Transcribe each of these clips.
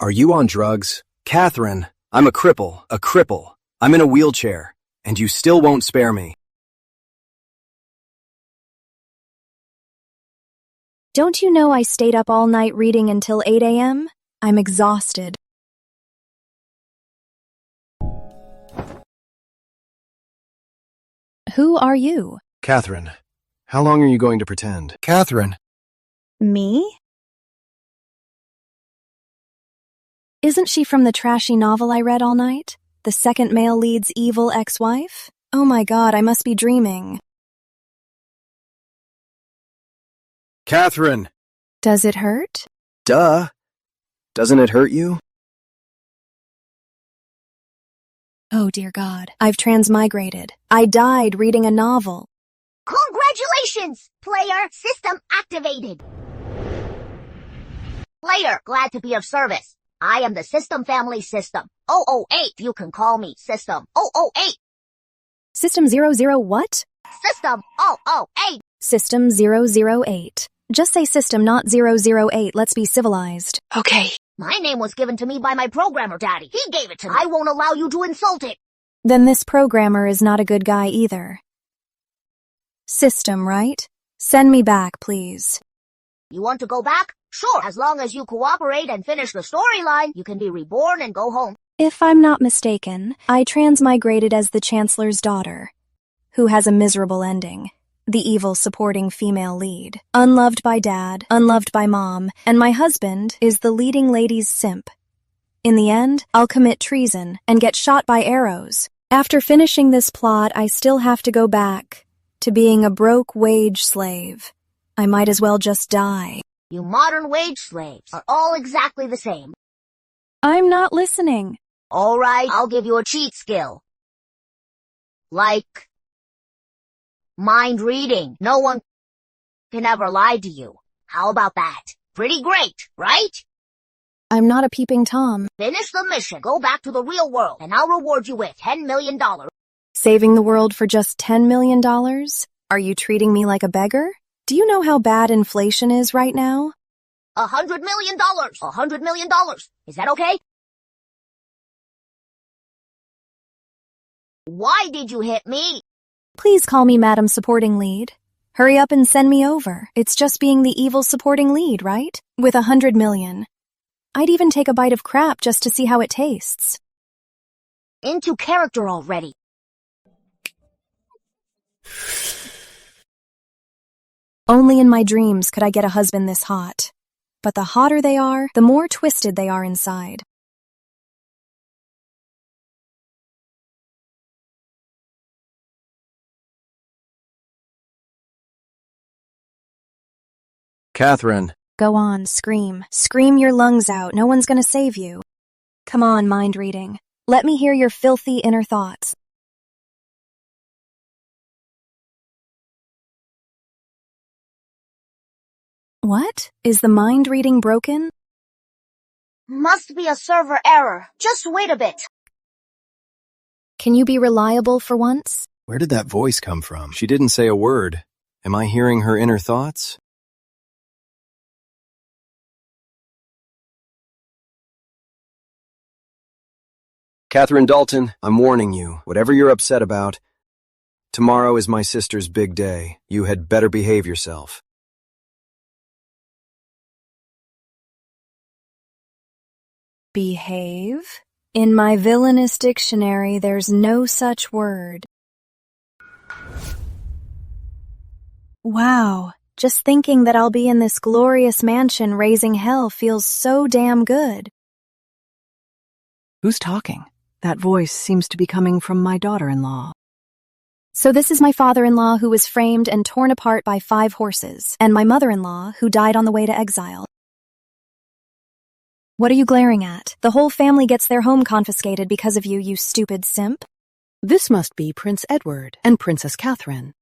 Are you on drugs? Catherine, I'm a cripple. I'm in a wheelchair, and you still won't spare me. Don't you know I stayed up all night reading until 8 a.m.? I'm exhausted. Who are you? Catherine, how long are you going to pretend? Catherine. Me? Isn't she from the trashy novel I read all night? The second male lead's evil ex-wife? Oh my God, I must be dreaming. Catherine! Does it hurt? Duh. Doesn't it hurt you? Oh dear God, I've transmigrated. I died reading a novel. Congratulations, player! System activated. Player, glad to be of service. I am the System Family System. 008, you can call me System 008. System 00 what? System 008. System 008. Just say system, not 008. Let's be civilized. Okay. My name was given to me by my programmer daddy. He gave it to me. I won't allow you to insult it. Then this programmer is not a good guy either. System, right? Send me back, please. You want to go back? Sure. As long as you cooperate and finish the storyline, you can be reborn and go home. If I'm not mistaken, I transmigrated as the Chancellor's daughter, who has a miserable ending. The evil supporting female lead. Unloved by dad, unloved by mom, and my husband is the leading lady's simp. In the end, I'll commit treason and get shot by arrows. After finishing this plot, I still have to go back to being a broke wage slave. I might as well just die. You modern wage slaves are all exactly the same. I'm not listening. All right, I'll give you a cheat skill. Like mind reading. No one can ever lie to you. How about that? Pretty great, right? I'm not a peeping Tom. Finish the mission, go back to the real world, and I'll reward you with $10 million. Saving the world for just $10 million? Are you treating me like a beggar? Do you know how bad inflation is right now? $100 million. $100 million. Is that okay? Why did you hit me? Please call me Madam Supporting Lead. Hurry up and send me over. It's just being the evil supporting lead, right? With $100 million. I'd even take a bite of crap just to see how it tastes. Into character already. Only in my dreams could I get a husband this hot. But the hotter they are, the more twisted they are inside. Catherine. Go on, scream. Scream your lungs out. No one's gonna save you. Come on, mind reading. Let me hear your filthy inner thoughts. What? Is the mind reading broken? Must be a server error. Just wait a bit. Can you be reliable for once? Where did that voice come from? She didn't say a word. Am I hearing her inner thoughts? Catherine Dalton, I'm warning you, whatever you're upset about, tomorrow is my sister's big day. You had better behave yourself. Behave? In my villainous dictionary, there's no such word. Wow, just thinking that I'll be in this glorious mansion raising hell feels so damn good. Who's talking? That voice seems to be coming from my daughter-in-law. So this is my father-in-law who was framed and torn apart by 5 horses, and my mother-in-law who died on the way to exile. What are you glaring at? The whole family gets their home confiscated because of you, you stupid simp. This must be Prince Edward and Princess Catherine.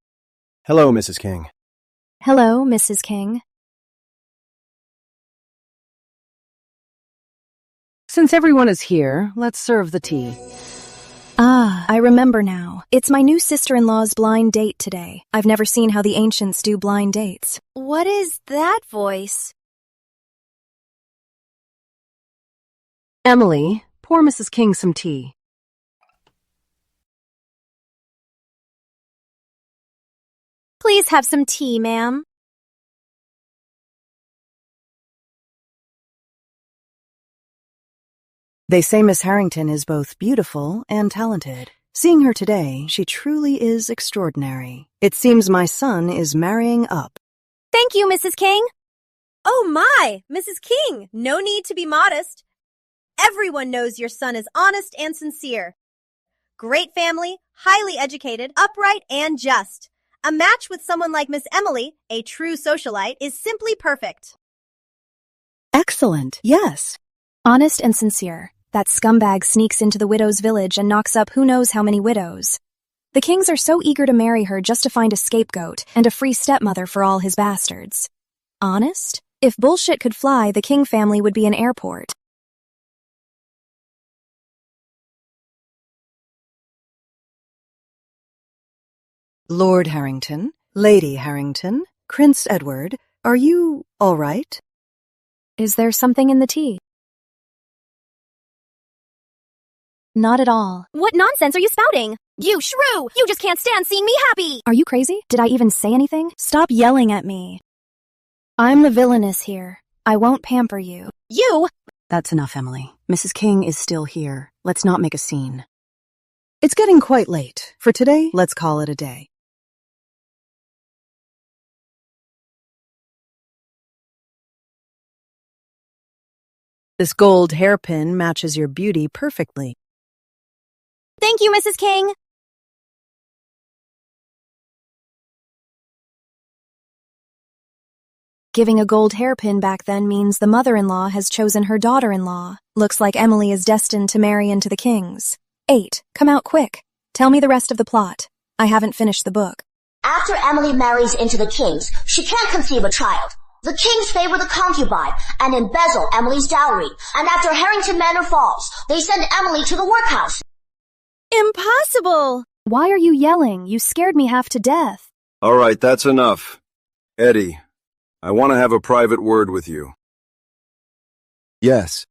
Hello, Mrs. King. Hello, Mrs. King. Since everyone is here, let's serve the tea. Ah, I remember now. It's my new sister-in-law's blind date today. I've never seen how the ancients do blind dates. What is that voice? Emily, pour Mrs. King some tea. Please have some tea, ma'am. They say Miss Harrington is both beautiful and talented. Seeing her today, she truly is extraordinary. It seems my son is marrying up. Thank you, Mrs. King. Oh my, Mrs. King, no need to be modest. Everyone knows your son is honest and sincere. Great family, highly educated, upright, and just. A match with someone like Miss Emily, a true socialite, is simply perfect. Excellent, yes. Honest and sincere. That scumbag sneaks into the widow's village and knocks up who knows how many widows. The Kings are so eager to marry her just to find a scapegoat and a free stepmother for all his bastards. Honest? If bullshit could fly, the King family would be an airport. Lord Harrington, Lady Harrington, Prince Edward, are you all right? Is there something in the tea? Not at all. What nonsense are you spouting? You shrew! You just can't stand seeing me happy! Are you crazy? Did I even say anything? Stop yelling at me. I'm the villainess here. I won't pamper you. You! That's enough, Emily. Mrs. King is still here. Let's not make a scene. It's getting quite late. For today, let's call it a day. This gold hairpin matches your beauty perfectly. Thank you, Mrs. King. Giving a gold hairpin back then means the mother-in-law has chosen her daughter-in-law. Looks like Emily is destined to marry into the Kings. 8. Come out quick. Tell me the rest of the plot. I haven't finished the book. After Emily marries into the Kings, she can't conceive a child. The Kings favor the concubine and embezzle Emily's dowry. And after Harrington Manor falls, they send Emily to the workhouse. Impossible! Why are you yelling? You scared me half to death. All right, that's enough. Eddie, I want to have a private word with you. Yes.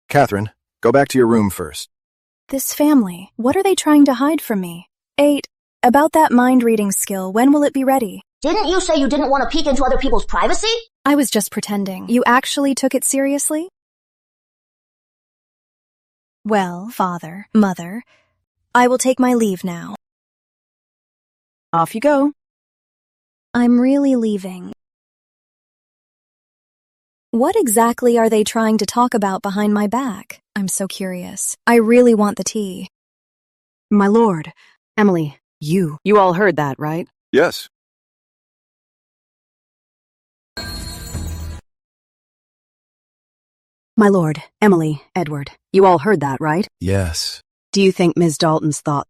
Catherine, go back to your room first. This family, what are they trying to hide from me? 8. About that mind-reading skill, when will it be ready? Didn't you say you didn't want to peek into other people's privacy? I was just pretending. You actually took it seriously? Well, father, mother, I will take my leave now. Off you go. I'm really leaving. What exactly are they trying to talk about behind my back? I'm so curious. I really want the tea. My lord, Emily, you all heard that, right? Yes. My lord, Emily, Edward, you all heard that, right? Yes. Do you think Ms. Dalton's thoughts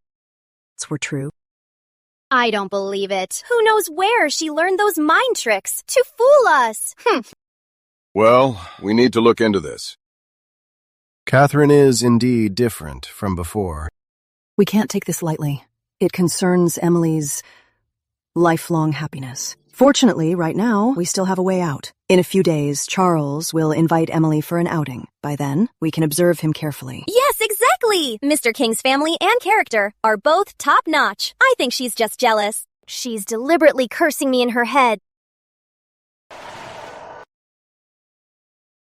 were true? I don't believe it. Who knows where she learned those mind tricks to fool us? Well, we need to look into this. Catherine is indeed different from before. We can't take this lightly. It concerns Emily's lifelong happiness. Fortunately, right now, we still have a way out. In a few days, Charles will invite Emily for an outing. By then, we can observe him carefully. Yes, exactly! Mr. King's family and character are both top-notch. I think she's just jealous. She's deliberately cursing me in her head.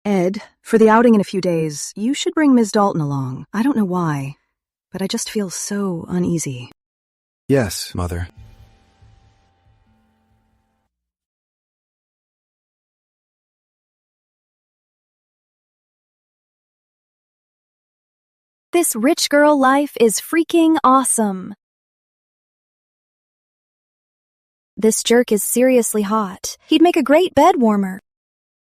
Ed, for the outing in a few days, you should bring Ms. Dalton along. I don't know why, but I just feel so uneasy. Yes, Mother. This rich girl life is freaking awesome. This jerk is seriously hot. He'd make a great bed warmer.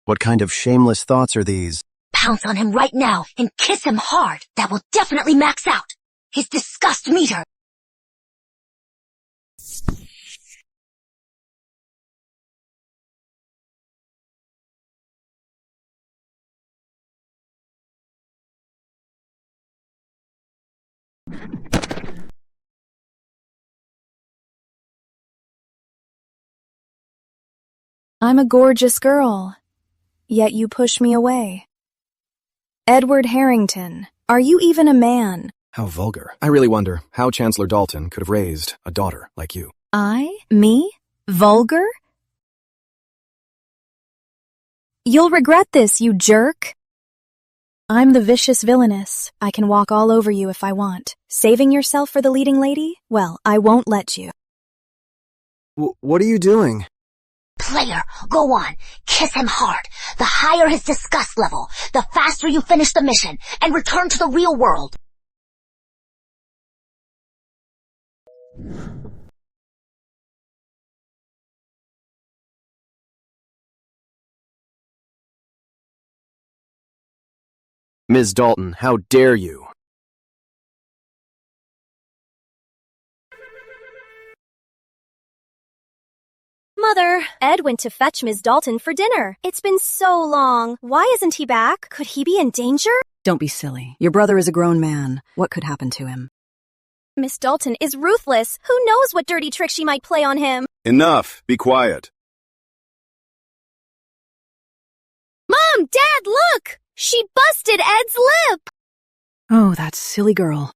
What kind of shameless thoughts are these? Pounce on him right now and kiss him hard. That will definitely max out his disgust meter. I'm a gorgeous girl, yet you push me away. Edward Harrington, are you even a man? How vulgar. I really wonder how Chancellor Dalton could have raised a daughter like you. Me? Vulgar? You'll regret this, you jerk. I'm the vicious villainess. I can walk all over you if I want. Saving yourself for the leading lady? Well, I won't let you. What are you doing? Player, go on. Kiss him hard. The higher his disgust level, the faster you finish the mission and return to the real world. Ms. Dalton, how dare you? Mother, Ed went to fetch Ms. Dalton for dinner. It's been so long. Why isn't he back? Could he be in danger? Don't be silly. Your brother is a grown man. What could happen to him? Miss Dalton is ruthless. Who knows what dirty trick she might play on him? Enough. Be quiet. Mom! Dad, look! She busted Ed's lip! Oh, that silly girl.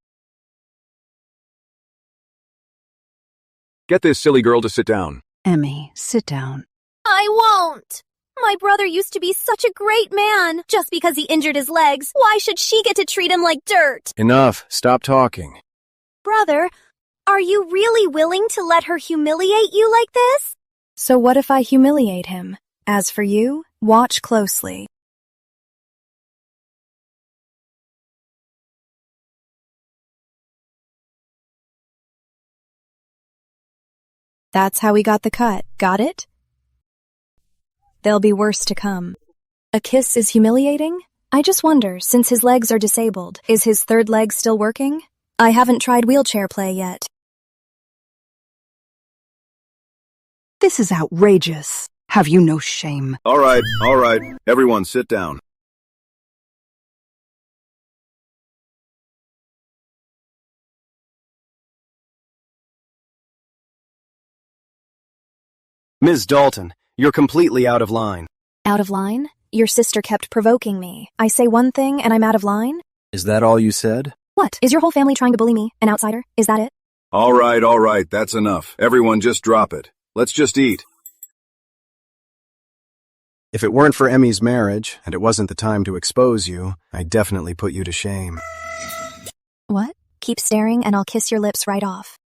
Get this silly girl to sit down. Emmy, sit down. I won't! My brother used to be such a great man. Just because he injured his legs, why should she get to treat him like dirt? Enough. Stop talking. Brother, are you really willing to let her humiliate you like this? So what if I humiliate him? As for you, watch closely. That's how we got the cut. Got it? There'll be worse to come. A kiss is humiliating? I just wonder, since his legs are disabled, is his third leg still working? I haven't tried wheelchair play yet. This is outrageous. Have you no shame? All right. Everyone sit down. Ms. Dalton, you're completely out of line. Out of line? Your sister kept provoking me. I say one thing and I'm out of line? Is that all you said? What? Is your whole family trying to bully me? An outsider? Is that it? All right. That's enough. Everyone just drop it. Let's just eat. If it weren't for Emmy's marriage, and it wasn't the time to expose you, I'd definitely put you to shame. What? Keep staring and I'll kiss your lips right off.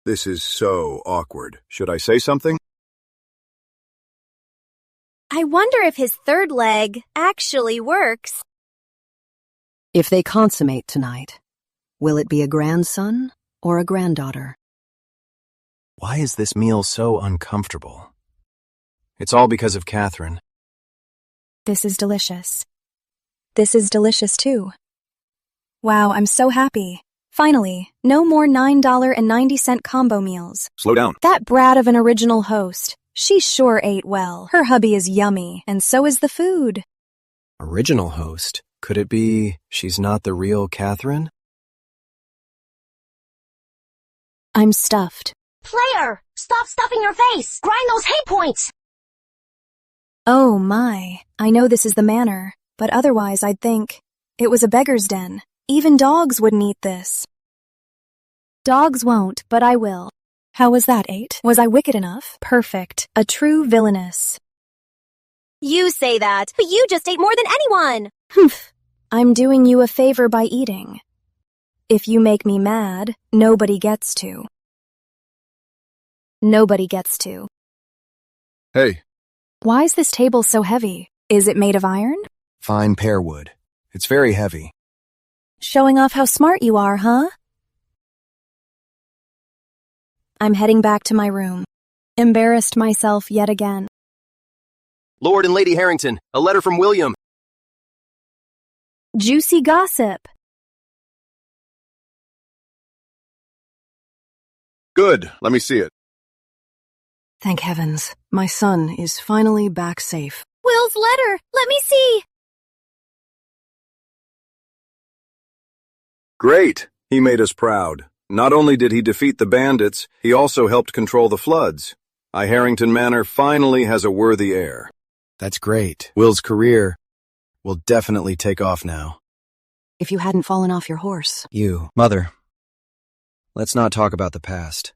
This is so awkward. Should I say something? I wonder if his third leg actually works. If they consummate tonight, will it be a grandson or a granddaughter? Why is this meal so uncomfortable? It's all because of Catherine. This is delicious. This is delicious too. Wow, I'm so happy. Finally, no more $9.90 combo meals. Slow down. That brat of an original host. She sure ate well. Her hubby is yummy, and so is the food. Original host? Could it be she's not the real Catherine? I'm stuffed. Player, stop stuffing your face. Grind those hate points. Oh my, I know this is the manner, but otherwise I'd think it was a beggar's den. Even dogs wouldn't eat this. Dogs won't, but I will. How was that, 8? Was I wicked enough? Perfect. A true villainess. You say that, but you just ate more than anyone. Humph. I'm doing you a favor by eating. If you make me mad, nobody gets to. Nobody gets to. Hey. Why is this table so heavy? Is it made of iron? Fine pear wood. It's very heavy. Showing off how smart you are, huh? I'm heading back to my room. Embarrassed myself yet again. Lord and Lady Harrington, a letter from William. Juicy gossip. Good. Let me see it. Thank heavens. My son is finally back safe. Will's letter. Let me see. Great. He made us proud. Not only did he defeat the bandits, he also helped control the floods. Harrington Manor finally has a worthy heir. That's great. Will's career will definitely take off now. If you hadn't fallen off your horse. Mother, let's not talk about the past.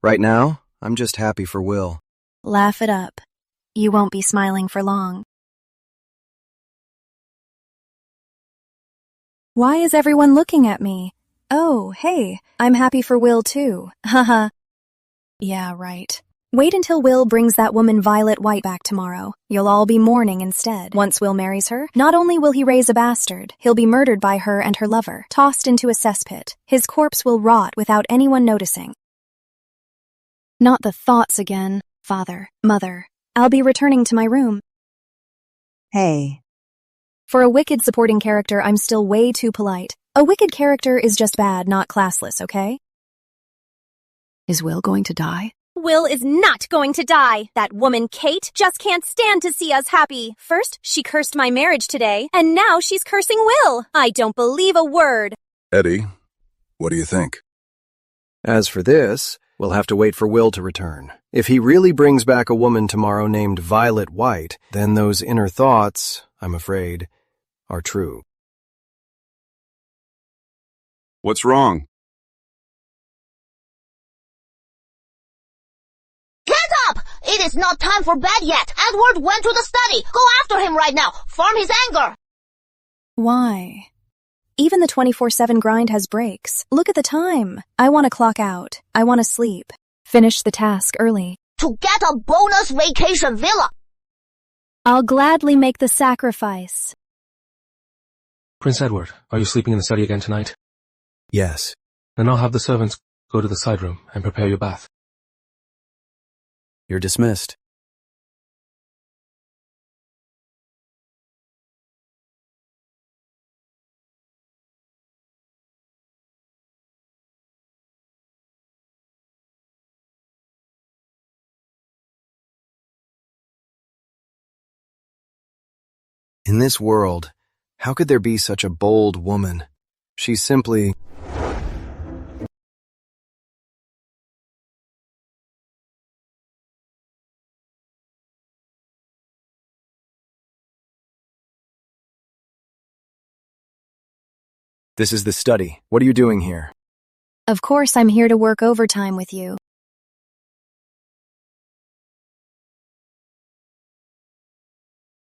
Right now, I'm just happy for Will. Laugh it up. You won't be smiling for long. Why is everyone looking at me? Oh, hey, I'm happy for Will too. Haha. Yeah, right. Wait until Will brings that woman Violet White back tomorrow. You'll all be mourning instead. Once Will marries her, not only will he raise a bastard, he'll be murdered by her and her lover, tossed into a cesspit. His corpse will rot without anyone noticing. Not the thoughts again. Father, Mother, I'll be returning to my room. Hey. For a wicked supporting character, I'm still way too polite. A wicked character is just bad, not classless, okay? Is Will going to die? Will is not going to die. That woman, Kate, just can't stand to see us happy. First, she cursed my marriage today, and now she's cursing Will. I don't believe a word. Eddie, what do you think? As for this, we'll have to wait for Will to return. If he really brings back a woman tomorrow named Violet White, then those inner thoughts, I'm afraid, are true. What's wrong? Get up! It is not time for bed yet. Edward went to the study. Go after him right now. Farm his anger. Why? Even the 24/7 grind has breaks. Look at the time. I want to clock out. I want to sleep. Finish the task early. To get a bonus vacation villa. I'll gladly make the sacrifice. Prince Edward, are you sleeping in the study again tonight? Yes. Then I'll have the servants go to the side room and prepare your bath. You're dismissed. In this world, how could there be such a bold woman? She's simply... This is the study. What are you doing here? Of course, I'm here to work overtime with you.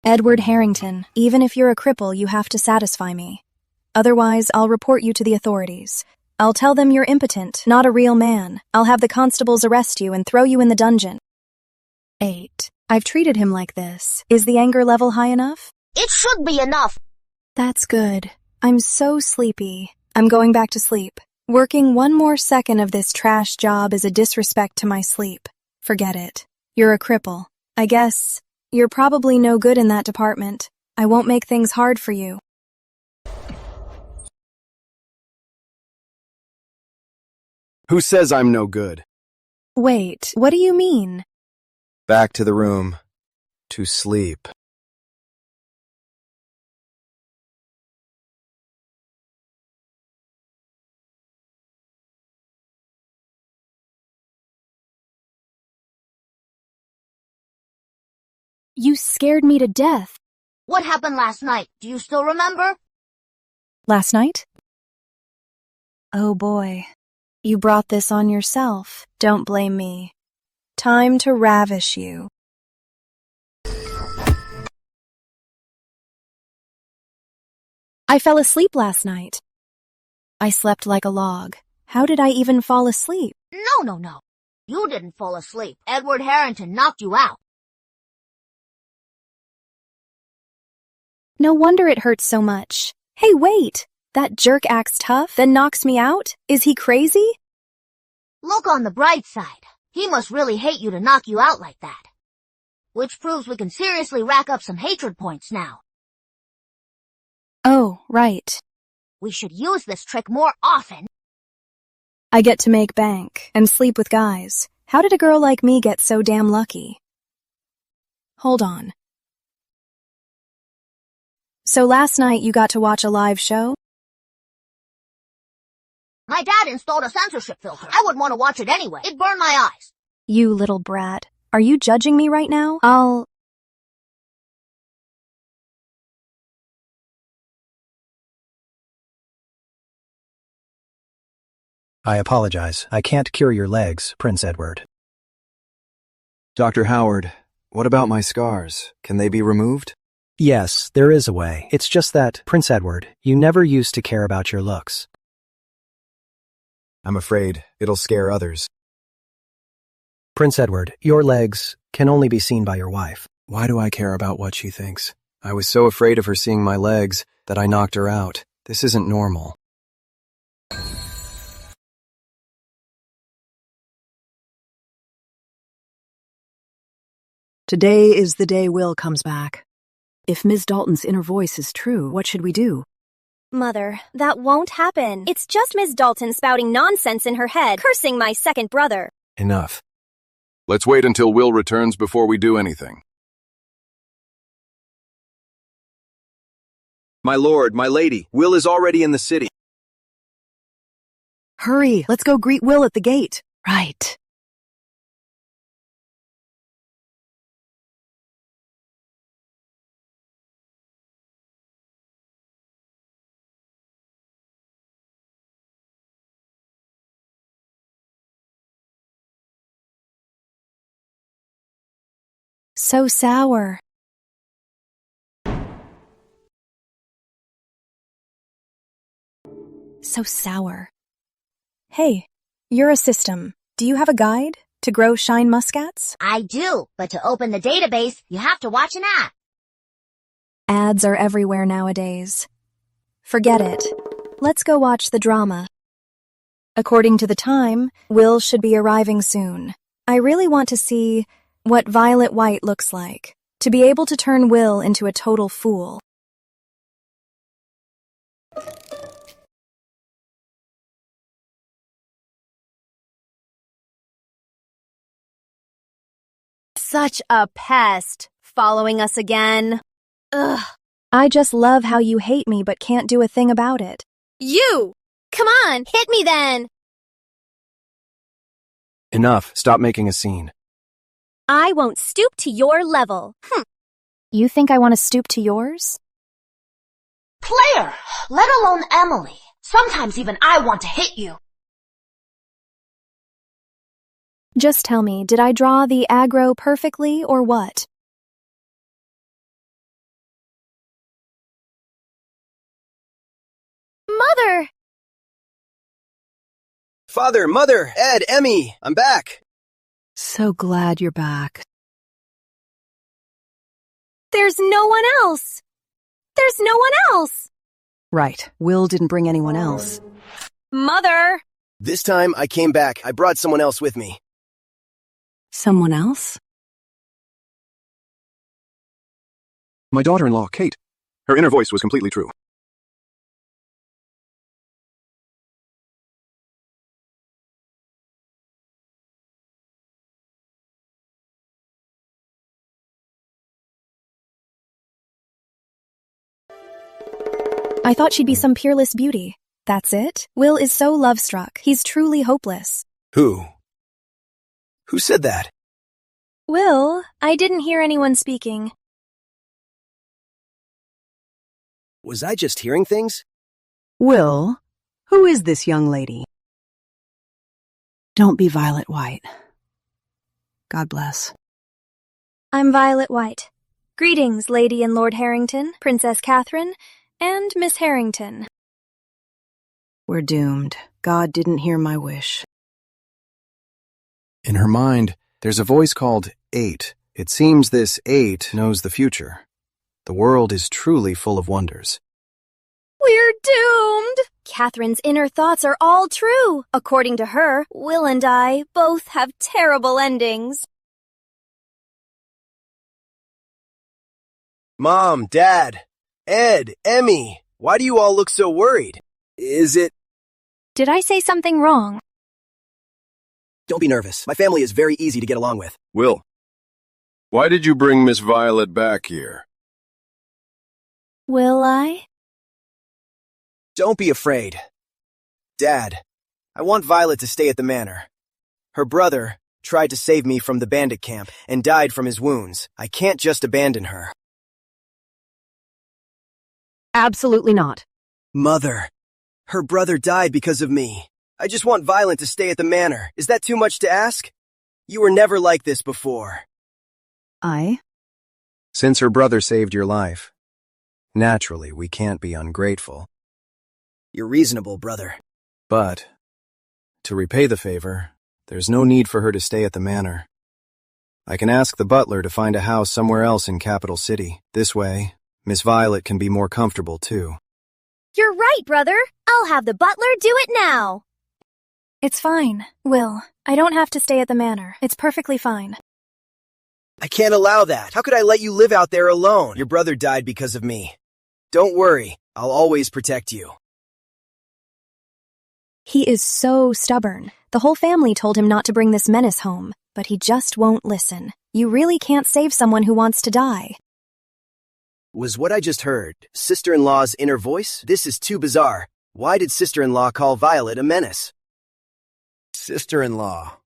Edward Harrington, even if you're a cripple, you have to satisfy me. Otherwise, I'll report you to the authorities. I'll tell them you're impotent, not a real man. I'll have the constables arrest you and throw you in the dungeon. 8. I've treated him like this. Is the anger level high enough? It should be enough. That's good. I'm so sleepy. I'm going back to sleep. Working one more second of this trash job is a disrespect to my sleep. Forget it. You're a cripple. I guess you're probably no good in that department. I won't make things hard for you. Who says I'm no good? Wait, what do you mean? Back to the room. To sleep. You scared me to death. What happened last night? Do you still remember? Last night? Oh boy. You brought this on yourself. Don't blame me. Time to ravish you. I fell asleep last night. I slept like a log. How did I even fall asleep? No. You didn't fall asleep. Edward Harrington knocked you out. No wonder it hurts so much. Hey, wait! That jerk acts tough, then knocks me out? Is he crazy? Look on the bright side. He must really hate you to knock you out like that. Which proves we can seriously rack up some hatred points now. Oh, right. We should use this trick more often. I get to make bank and sleep with guys. How did a girl like me get so damn lucky? Hold on. So last night you got to watch a live show? My dad installed a censorship filter. I wouldn't want to watch it anyway. It'd burn my eyes. You little brat. Are you judging me right now? I apologize. I can't cure your legs, Prince Edward. Dr. Howard, what about my scars? Can they be removed? Yes, there is a way. It's just that, Prince Edward, you never used to care about your looks. I'm afraid it'll scare others. Prince Edward, your legs can only be seen by your wife. Why do I care about what she thinks? I was so afraid of her seeing my legs that I knocked her out. This isn't normal. Today is the day Will comes back. If Ms. Dalton's inner voice is true, what should we do? Mother, that won't happen. It's just Miss Dalton spouting nonsense in her head, cursing my second brother. Enough. Let's wait until Will returns before we do anything. My lord, my lady, Will is already in the city. Hurry, let's go greet Will at the gate. Right. So sour. So sour. Hey, you're a system. Do you have a guide to grow shine muscats? I do, but to open the database, you have to watch an ad. Ads are everywhere nowadays. Forget it. Let's go watch the drama. According to the time, Will should be arriving soon. I really want to see what Violet White looks like, to be able to turn Will into a total fool. Such a pest. Following us again. Ugh. I just love how you hate me but can't do a thing about it. You! Come on, hit me then! Enough. Stop making a scene. I won't stoop to your level. You think I want to stoop to yours? Player, let alone Emily. Sometimes even I want to hit you. Just tell me, did I draw the aggro perfectly or what? Mother! Father, Mother, Ed, Emmy, I'm back. So glad you're back. There's no one else! There's no one else! Right, Will didn't bring anyone else. Mother! This time I came back. I brought someone else with me. Someone else? My daughter-in-law, Kate. Her inner voice was completely true. I thought she'd be some peerless beauty. That's it? Will is so love-struck. He's truly hopeless. Who? Who said that? Will, I didn't hear anyone speaking. Was I just hearing things? Will, who is this young lady? Don't be Violet White. God bless. I'm Violet White. Greetings, Lady and Lord Harrington, Princess Catherine, and Miss Harrington. We're doomed. God didn't hear my wish. In her mind, there's a voice called 8. It seems this 8 knows the future. The world is truly full of wonders. We're doomed! Catherine's inner thoughts are all true. According to her, Will and I both have terrible endings. Mom, Dad, Ed, Emmy, why do you all look so worried? Is it... Did I say something wrong? Don't be nervous. My family is very easy to get along with. Will, why did you bring Miss Violet back here? Will I? Don't be afraid. Dad, I want Violet to stay at the manor. Her brother tried to save me from the bandit camp and died from his wounds. I can't just abandon her. Absolutely not. Mother, her brother died because of me. I just want Violet to stay at the manor. Is that too much to ask? You were never like this before. Since her brother saved your life, naturally, we can't be ungrateful. You're reasonable, brother. But, to repay the favor, there's no need for her to stay at the manor. I can ask the butler to find a house somewhere else in Capital City. This way, Miss Violet can be more comfortable, too. You're right, brother. I'll have the butler do it now. It's fine, Will. I don't have to stay at the manor. It's perfectly fine. I can't allow that. How could I let you live out there alone? Your brother died because of me. Don't worry, I'll always protect you. He is so stubborn. The whole family told him not to bring this menace home, but he just won't listen. You really can't save someone who wants to die. Was what I just heard sister-in-law's inner voice? This is too bizarre. Why did sister-in-law call Violet a menace? Sister-in-law.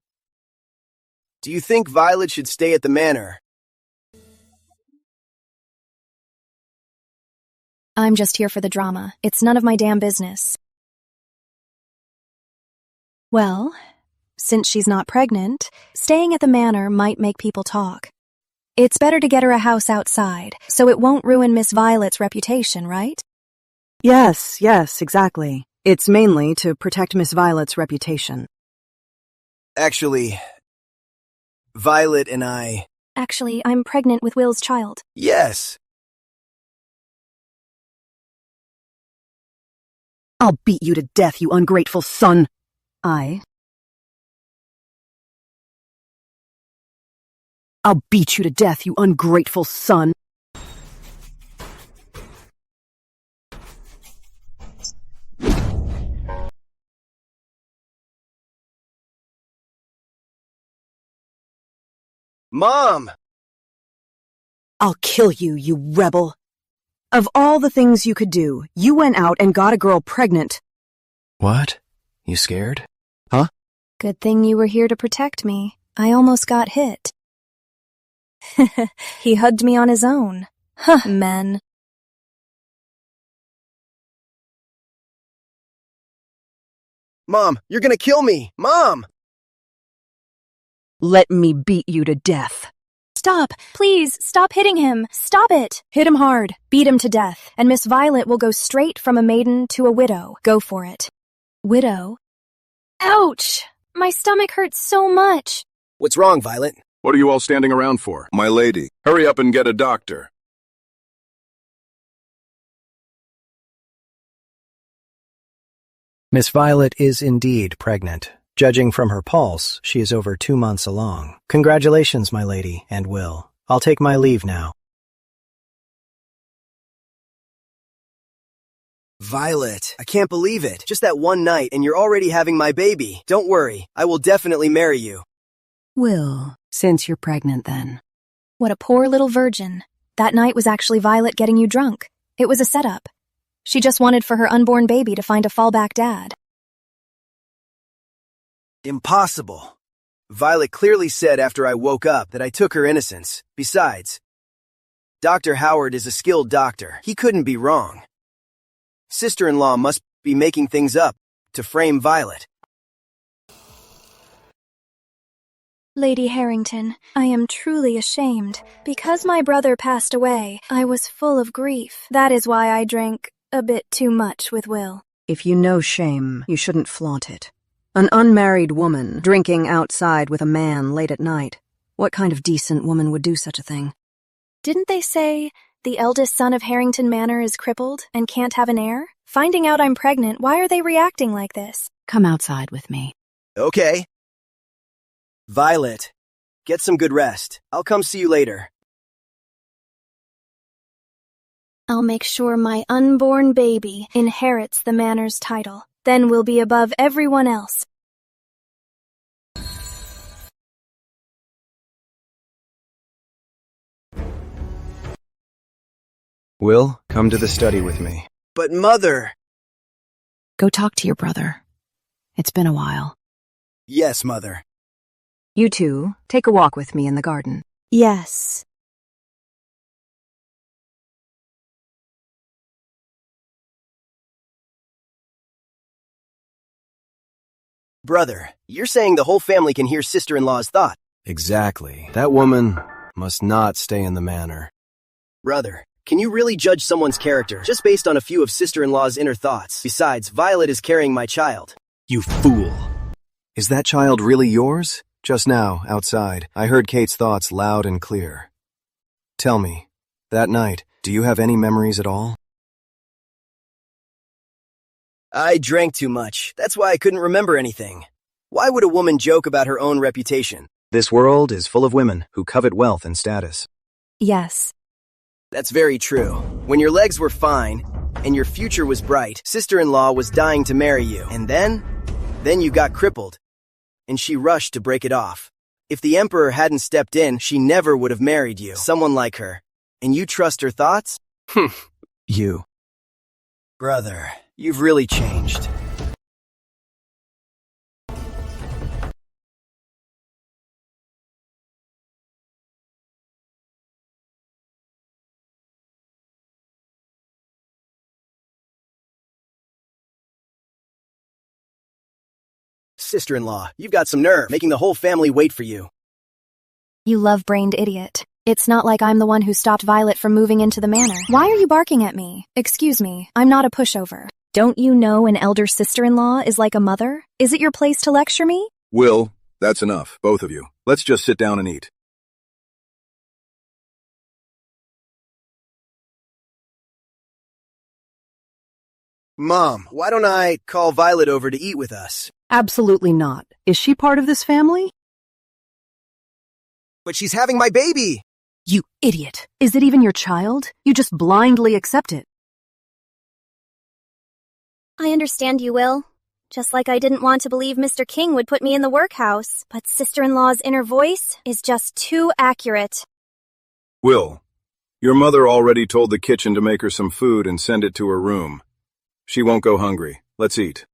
Do you think Violet should stay at the manor? I'm just here for the drama. It's none of my damn business. Well, since she's not pregnant, staying at the manor might make people talk. It's better to get her a house outside, so it won't ruin Miss Violet's reputation, right? Yes, exactly. It's mainly to protect Miss Violet's reputation. Actually, Violet and I... Actually, I'm pregnant with Will's child. Yes. I'll beat you to death, you ungrateful son. I'll beat you to death, you ungrateful son. Mom! I'll kill you, you rebel. Of all the things you could do, you went out and got a girl pregnant. What? You scared? Good thing you were here to protect me. I almost got hit. He hugged me on his own. Men. Mom, you're gonna kill me! Mom! Let me beat you to death. Stop! Please, stop hitting him! Stop it! Hit him hard. Beat him to death. And Miss Violet will go straight from a maiden to a widow. Go for it. Widow? Ouch! My stomach hurts so much. What's wrong, Violet? What are you all standing around for? My lady, hurry up and get a doctor. Miss Violet is indeed pregnant. Judging from her pulse, she is over 2 months along. Congratulations, my lady, and Will. I'll take my leave now. Violet, I can't believe it. Just that one night and you're already having my baby. Don't worry, I will definitely marry you. Will, since you're pregnant then. What a poor little virgin. That night was actually Violet getting you drunk. It was a setup. She just wanted for her unborn baby to find a fallback dad. Impossible. Violet clearly said after I woke up that I took her innocence. Besides, Dr. Howard is a skilled doctor. He couldn't be wrong. Sister-in-law must be making things up to frame Violet. Lady Harrington, I am truly ashamed. Because my brother passed away, I was full of grief. That is why I drank a bit too much with Will. If you know shame, you shouldn't flaunt it. An unmarried woman drinking outside with a man late at night. What kind of decent woman would do such a thing? Didn't they say the eldest son of Harrington Manor is crippled and can't have an heir? Finding out I'm pregnant, why are they reacting like this? Come outside with me. Okay. Violet, get some good rest. I'll come see you later. I'll make sure my unborn baby inherits the manor's title. Then we'll be above everyone else. Will, come to the study with me. But Mother... Go talk to your brother. It's been a while. Yes, Mother. You two, take a walk with me in the garden. Yes. Brother, you're saying the whole family can hear sister-in-law's thought. Exactly. That woman must not stay in the manor. Brother, can you really judge someone's character just based on a few of sister-in-law's inner thoughts? Besides, Violet is carrying my child. You fool. Is that child really yours? Just now, outside, I heard Kate's thoughts loud and clear. Tell me, that night, do you have any memories at all? I drank too much. That's why I couldn't remember anything. Why would a woman joke about her own reputation? This world is full of women who covet wealth and status. Yes. That's very true. When your legs were fine and your future was bright, sister-in-law was dying to marry you. And then you got crippled, and she rushed to break it off. If the emperor hadn't stepped in, she never would have married you. Someone like her. And you trust her thoughts? You. Brother, you've really changed. Sister-in-law, you've got some nerve, making the whole family wait for you. You love-brained idiot. It's not like I'm the one who stopped Violet from moving into the manor. Why are you barking at me? Excuse me, I'm not a pushover. Don't you know an elder sister-in-law is like a mother? Is it your place to lecture me? Will, that's enough, both of you. Let's just sit down and eat. Mom, why don't I call Violet over to eat with us? Absolutely not. Is she part of this family? But she's having my baby! You idiot. Is it even your child? You just blindly accept it. I understand you, Will. Just like I didn't want to believe Mr. King would put me in the workhouse, but sister-in-law's inner voice is just too accurate. Will, your mother already told the kitchen to make her some food and send it to her room. She won't go hungry. Let's eat.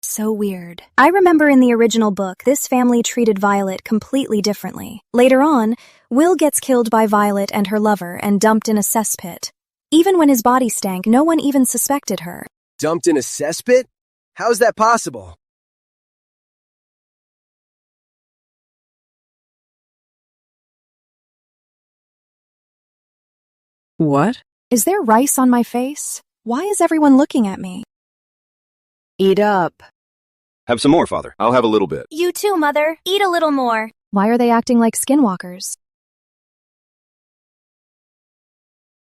So weird. I remember in the original book, this family treated Violet completely differently. Later on, Will gets killed by Violet and her lover and dumped in a cesspit. Even when his body stank, no one even suspected her. Dumped in a cesspit? How is that possible? What? Is there rice on my face? Why is everyone looking at me? Eat up. Have some more, Father. I'll have a little bit. You too, Mother. Eat a little more. Why are they acting like skinwalkers?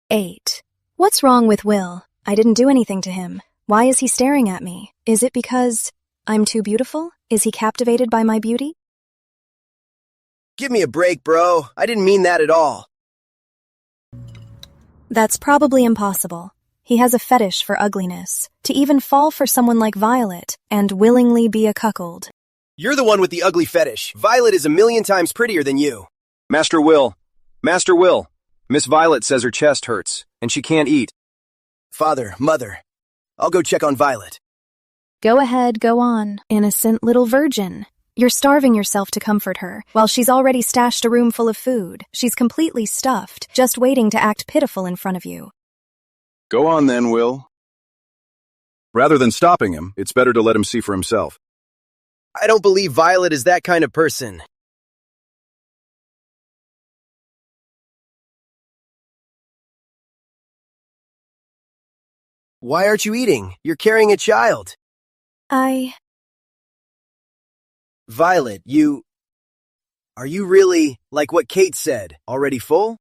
8. What's wrong with Will? I didn't do anything to him. Why is he staring at me? Is it because I'm too beautiful? Is he captivated by my beauty? Give me a break, bro. I didn't mean that at all. That's probably impossible. He has a fetish for ugliness. To even fall for someone like Violet and willingly be a cuckold. You're the one with the ugly fetish. Violet is 1,000,000 times prettier than you. Master Will. Master Will. Miss Violet says her chest hurts, and she can't eat. Father, Mother, I'll go check on Violet. Go ahead, go on. Innocent little virgin. You're starving yourself to comfort her, while she's already stashed a room full of food. She's completely stuffed, just waiting to act pitiful in front of you. Go on then, Will. Rather than stopping him, it's better to let him see for himself. I don't believe Violet is that kind of person. Why aren't you eating? You're carrying a child. Violet, are you really, like what Kate said, already full?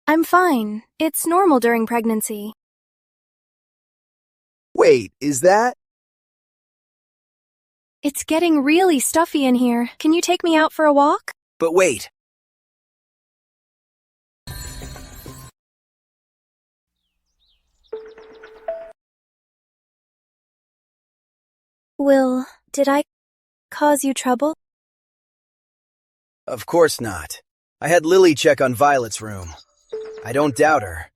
I'm fine. It's normal during pregnancy. Wait, is that? It's getting really stuffy in here. Can you take me out for a walk? But wait. Will, did I cause you trouble? Of course not. I had Lily check on Violet's room. I don't doubt her.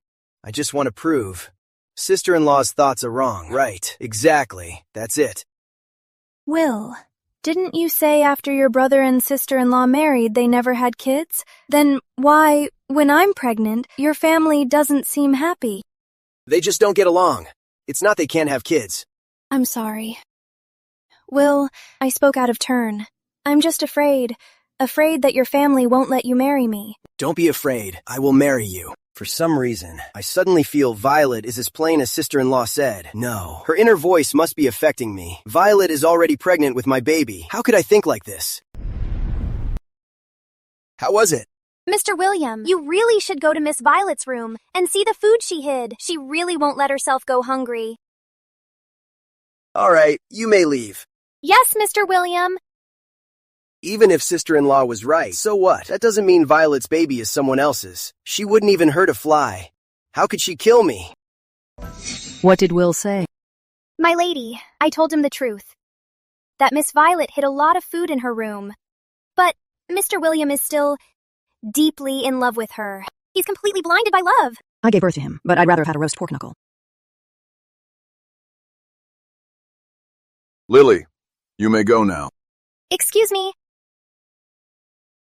I just want to prove Sister-in-law's thoughts are wrong. Right, exactly. That's it. Will, didn't you say after your brother and sister-in-law married they never had kids? Then why, when I'm pregnant, your family doesn't seem happy? They just don't get along. It's not they can't have kids. I'm sorry. Will, I spoke out of turn. I'm just afraid that your family won't let you marry me. Don't be afraid. I will marry you. For some reason, I suddenly feel Violet is as plain as sister-in-law said. No, her inner voice must be affecting me. Violet is already pregnant with my baby. How could I think like this? How was it? Mr. William, you really should go to Miss Violet's room and see the food she hid. She really won't let herself go hungry. All right, you may leave. Yes, Mr. William. Even if sister-in-law was right, so what? That doesn't mean Violet's baby is someone else's. She wouldn't even hurt a fly. How could she kill me? What did Will say? My lady, I told him the truth. That Miss Violet hid a lot of food in her room. But Mr. William is still deeply in love with her. He's completely blinded by love. I gave birth to him, but I'd rather have had a roast pork knuckle. Lily, you may go now. Excuse me.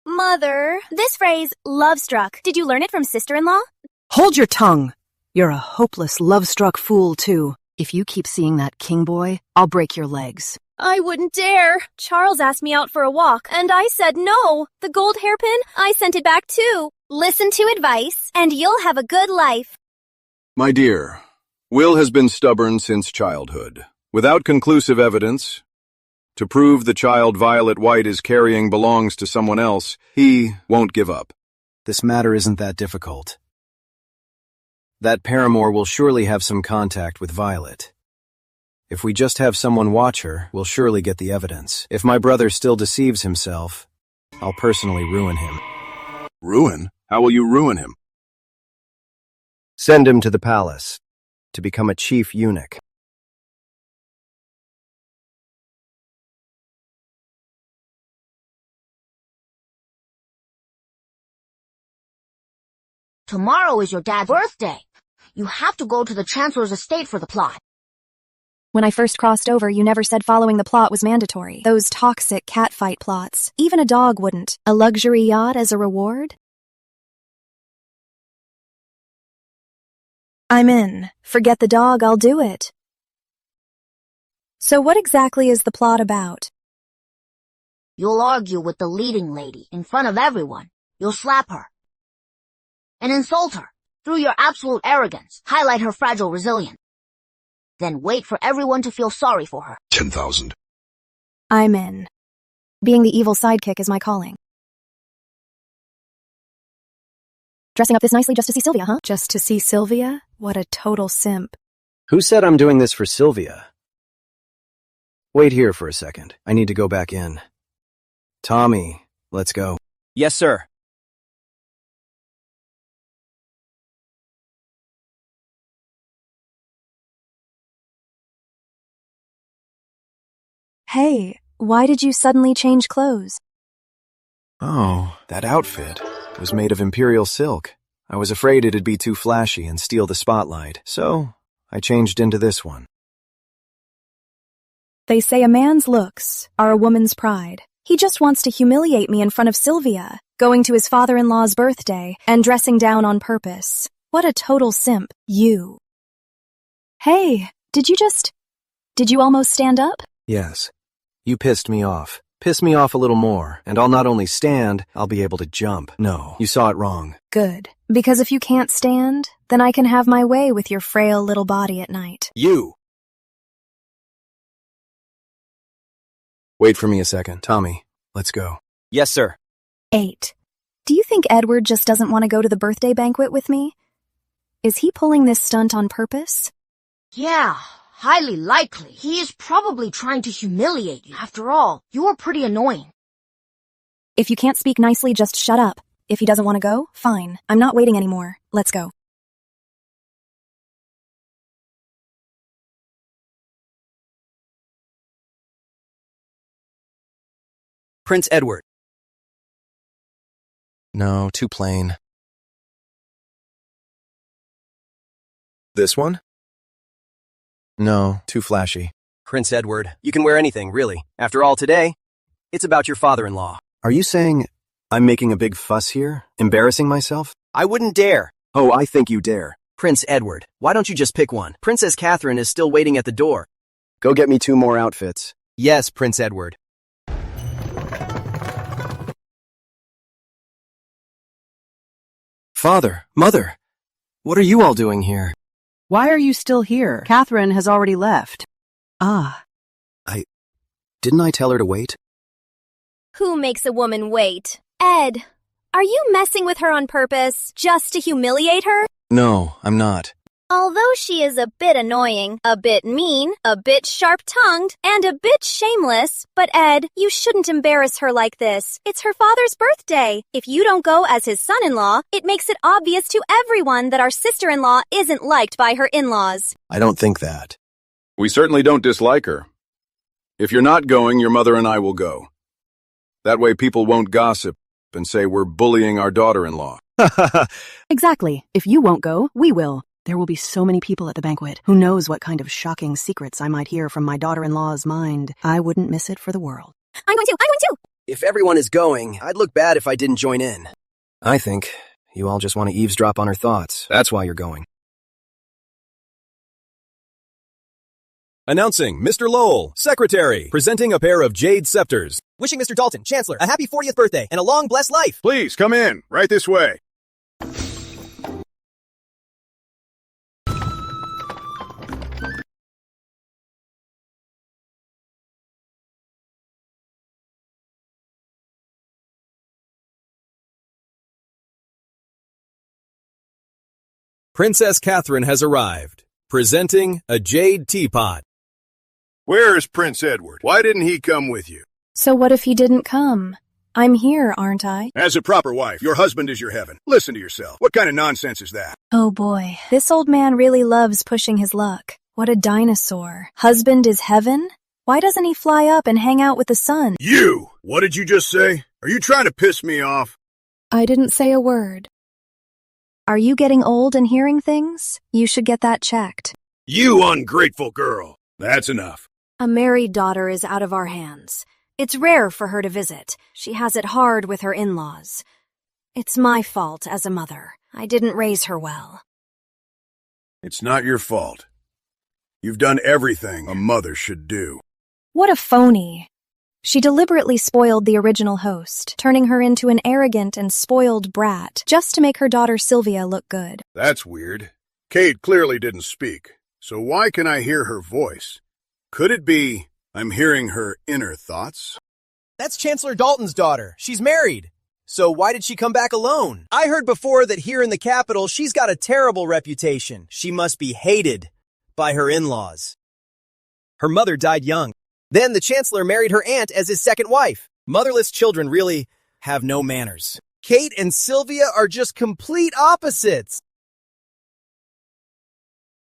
Mother, this phrase, love-struck, did you learn it from sister-in-law? Hold your tongue! You're a hopeless, love-struck fool, too. If you keep seeing that king boy, I'll break your legs. I wouldn't dare. Charles asked me out for a walk, and I said no. The gold hairpin, I sent it back too. Listen to advice, and you'll have a good life. My dear, Will has been stubborn since childhood. Without conclusive evidence, to prove the child Violet White is carrying belongs to someone else, he won't give up. This matter isn't that difficult. That paramour will surely have some contact with Violet. If we just have someone watch her, we'll surely get the evidence. If my brother still deceives himself, I'll personally ruin him. Ruin? How will you ruin him? Send him to the palace, to become a chief eunuch. Tomorrow is your dad's birthday. You have to go to the Chancellor's estate for the plot. When I first crossed over, you never said following the plot was mandatory. Those toxic catfight plots. Even a dog wouldn't. A luxury yacht as a reward? I'm in. Forget the dog, I'll do it. So what exactly is the plot about? You'll argue with the leading lady in front of everyone. You'll slap her and insult her through your absolute arrogance. Highlight her fragile resilience. Then wait for everyone to feel sorry for her. 10,000. I'm in. Being the evil sidekick is my calling. Dressing up this nicely just to see Sylvia, huh? Just to see Sylvia? What a total simp. Who said I'm doing this for Sylvia? Wait here for a second. I need to go back in. Tommy, let's go. Yes, sir. Hey, why did you suddenly change clothes? Oh, that outfit was made of imperial silk. I was afraid it'd be too flashy and steal the spotlight, so I changed into this one. They say a man's looks are a woman's pride. He just wants to humiliate me in front of Sylvia, going to his father-in-law's birthday and dressing down on purpose. What a total simp, you. Hey, did you almost stand up? Yes. You pissed me off. Piss me off a little more, and I'll not only stand, I'll be able to jump. No, you saw it wrong. Good. Because if you can't stand, then I can have my way with your frail little body at night. You! Wait for me a second. Tommy, let's go. Yes, sir. 8. Do you think Edward just doesn't want to go to the birthday banquet with me? Is he pulling this stunt on purpose? Yeah, highly likely. He is probably trying to humiliate you. After all, you're pretty annoying. If you can't speak nicely, just shut up. If he doesn't want to go, fine. I'm not waiting anymore. Let's go. Prince Edward. No, too plain. This one? No, too flashy. Prince Edward, you can wear anything, really. After all, today, it's about your father-in-law. Are you saying I'm making a big fuss here? Embarrassing myself? I wouldn't dare. Oh, I think you dare. Prince Edward, why don't you just pick one? Princess Catherine is still waiting at the door. Go get me 2 more outfits. Yes, Prince Edward. Father, Mother, what are you all doing here? Why are you still here? Catherine has already left. Ah. Didn't I tell her to wait? Who makes a woman wait? Ed, are you messing with her on purpose, just to humiliate her? No, I'm not. Although she is a bit annoying, a bit mean, a bit sharp-tongued, and a bit shameless, but Ed, you shouldn't embarrass her like this. It's her father's birthday. If you don't go as his son-in-law, it makes it obvious to everyone that our sister-in-law isn't liked by her in-laws. I don't think that. We certainly don't dislike her. If you're not going, your mother and I will go. That way people won't gossip and say we're bullying our daughter-in-law. Exactly. If you won't go, we will. There will be so many people at the banquet. Who knows what kind of shocking secrets I might hear from my daughter-in-law's mind. I wouldn't miss it for the world. I'm going to! If everyone is going, I'd look bad if I didn't join in. I think you all just want to eavesdrop on her thoughts. That's why you're going. Announcing Mr. Lowell, Secretary, presenting a pair of jade scepters. Wishing Mr. Dalton, Chancellor, a happy 40th birthday and a long, blessed life. Please, come in. Right this way. Princess Catherine has arrived, presenting a jade teapot. Where is Prince Edward? Why didn't he come with you? So what if he didn't come? I'm here, aren't I? As a proper wife, your husband is your heaven. Listen to yourself. What kind of nonsense is that? Oh boy, this old man really loves pushing his luck. What a dinosaur. Husband is heaven? Why doesn't he fly up and hang out with the sun? You! What did you just say? Are you trying to piss me off? I didn't say a word. Are you getting old and hearing things? You should get that checked. You ungrateful girl. That's enough. A married daughter is out of our hands. It's rare for her to visit. She has it hard with her in-laws. It's my fault as a mother. I didn't raise her well. It's not your fault. You've done everything a mother should do. What a phony. She deliberately spoiled the original host, turning her into an arrogant and spoiled brat just to make her daughter Sylvia look good. That's weird. Kate clearly didn't speak, so why can I hear her voice? Could it be I'm hearing her inner thoughts? That's Chancellor Dalton's daughter. She's married. So why did she come back alone? I heard before that here in the capital, she's got a terrible reputation. She must be hated by her in-laws. Her mother died young. Then the Chancellor married her aunt as his second wife. Motherless children really have no manners. Kate and Sylvia are just complete opposites.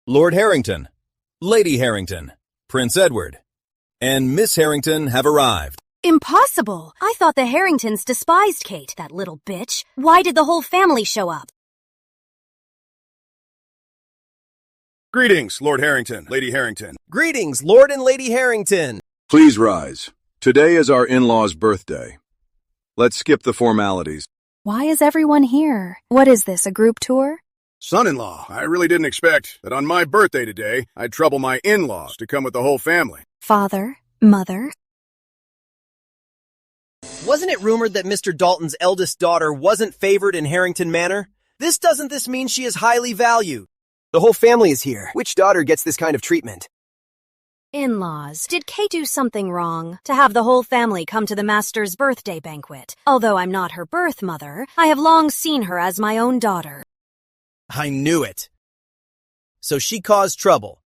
Lord Harrington, Lady Harrington, Prince Edward, and Miss Harrington have arrived. Impossible! I thought the Harringtons despised Kate, that little bitch. Why did the whole family show up? Greetings, Lord Harrington, Lady Harrington. Greetings, Lord and Lady Harrington. Please rise. Today is our in-law's birthday. Let's skip the formalities. Why is everyone here? What is this, a group tour? Son-in-law, I really didn't expect that on my birthday today, I'd trouble my in-laws to come with the whole family. Father? Mother? Wasn't it rumored that Mr. Dalton's eldest daughter wasn't favored in Harrington Manor? Doesn't this mean she is highly valued? The whole family is here. Which daughter gets this kind of treatment? In-laws, did Kate do something wrong to have the whole family come to the master's birthday banquet? Although I'm not her birth mother, I have long seen her as my own daughter. I knew it. So she caused trouble.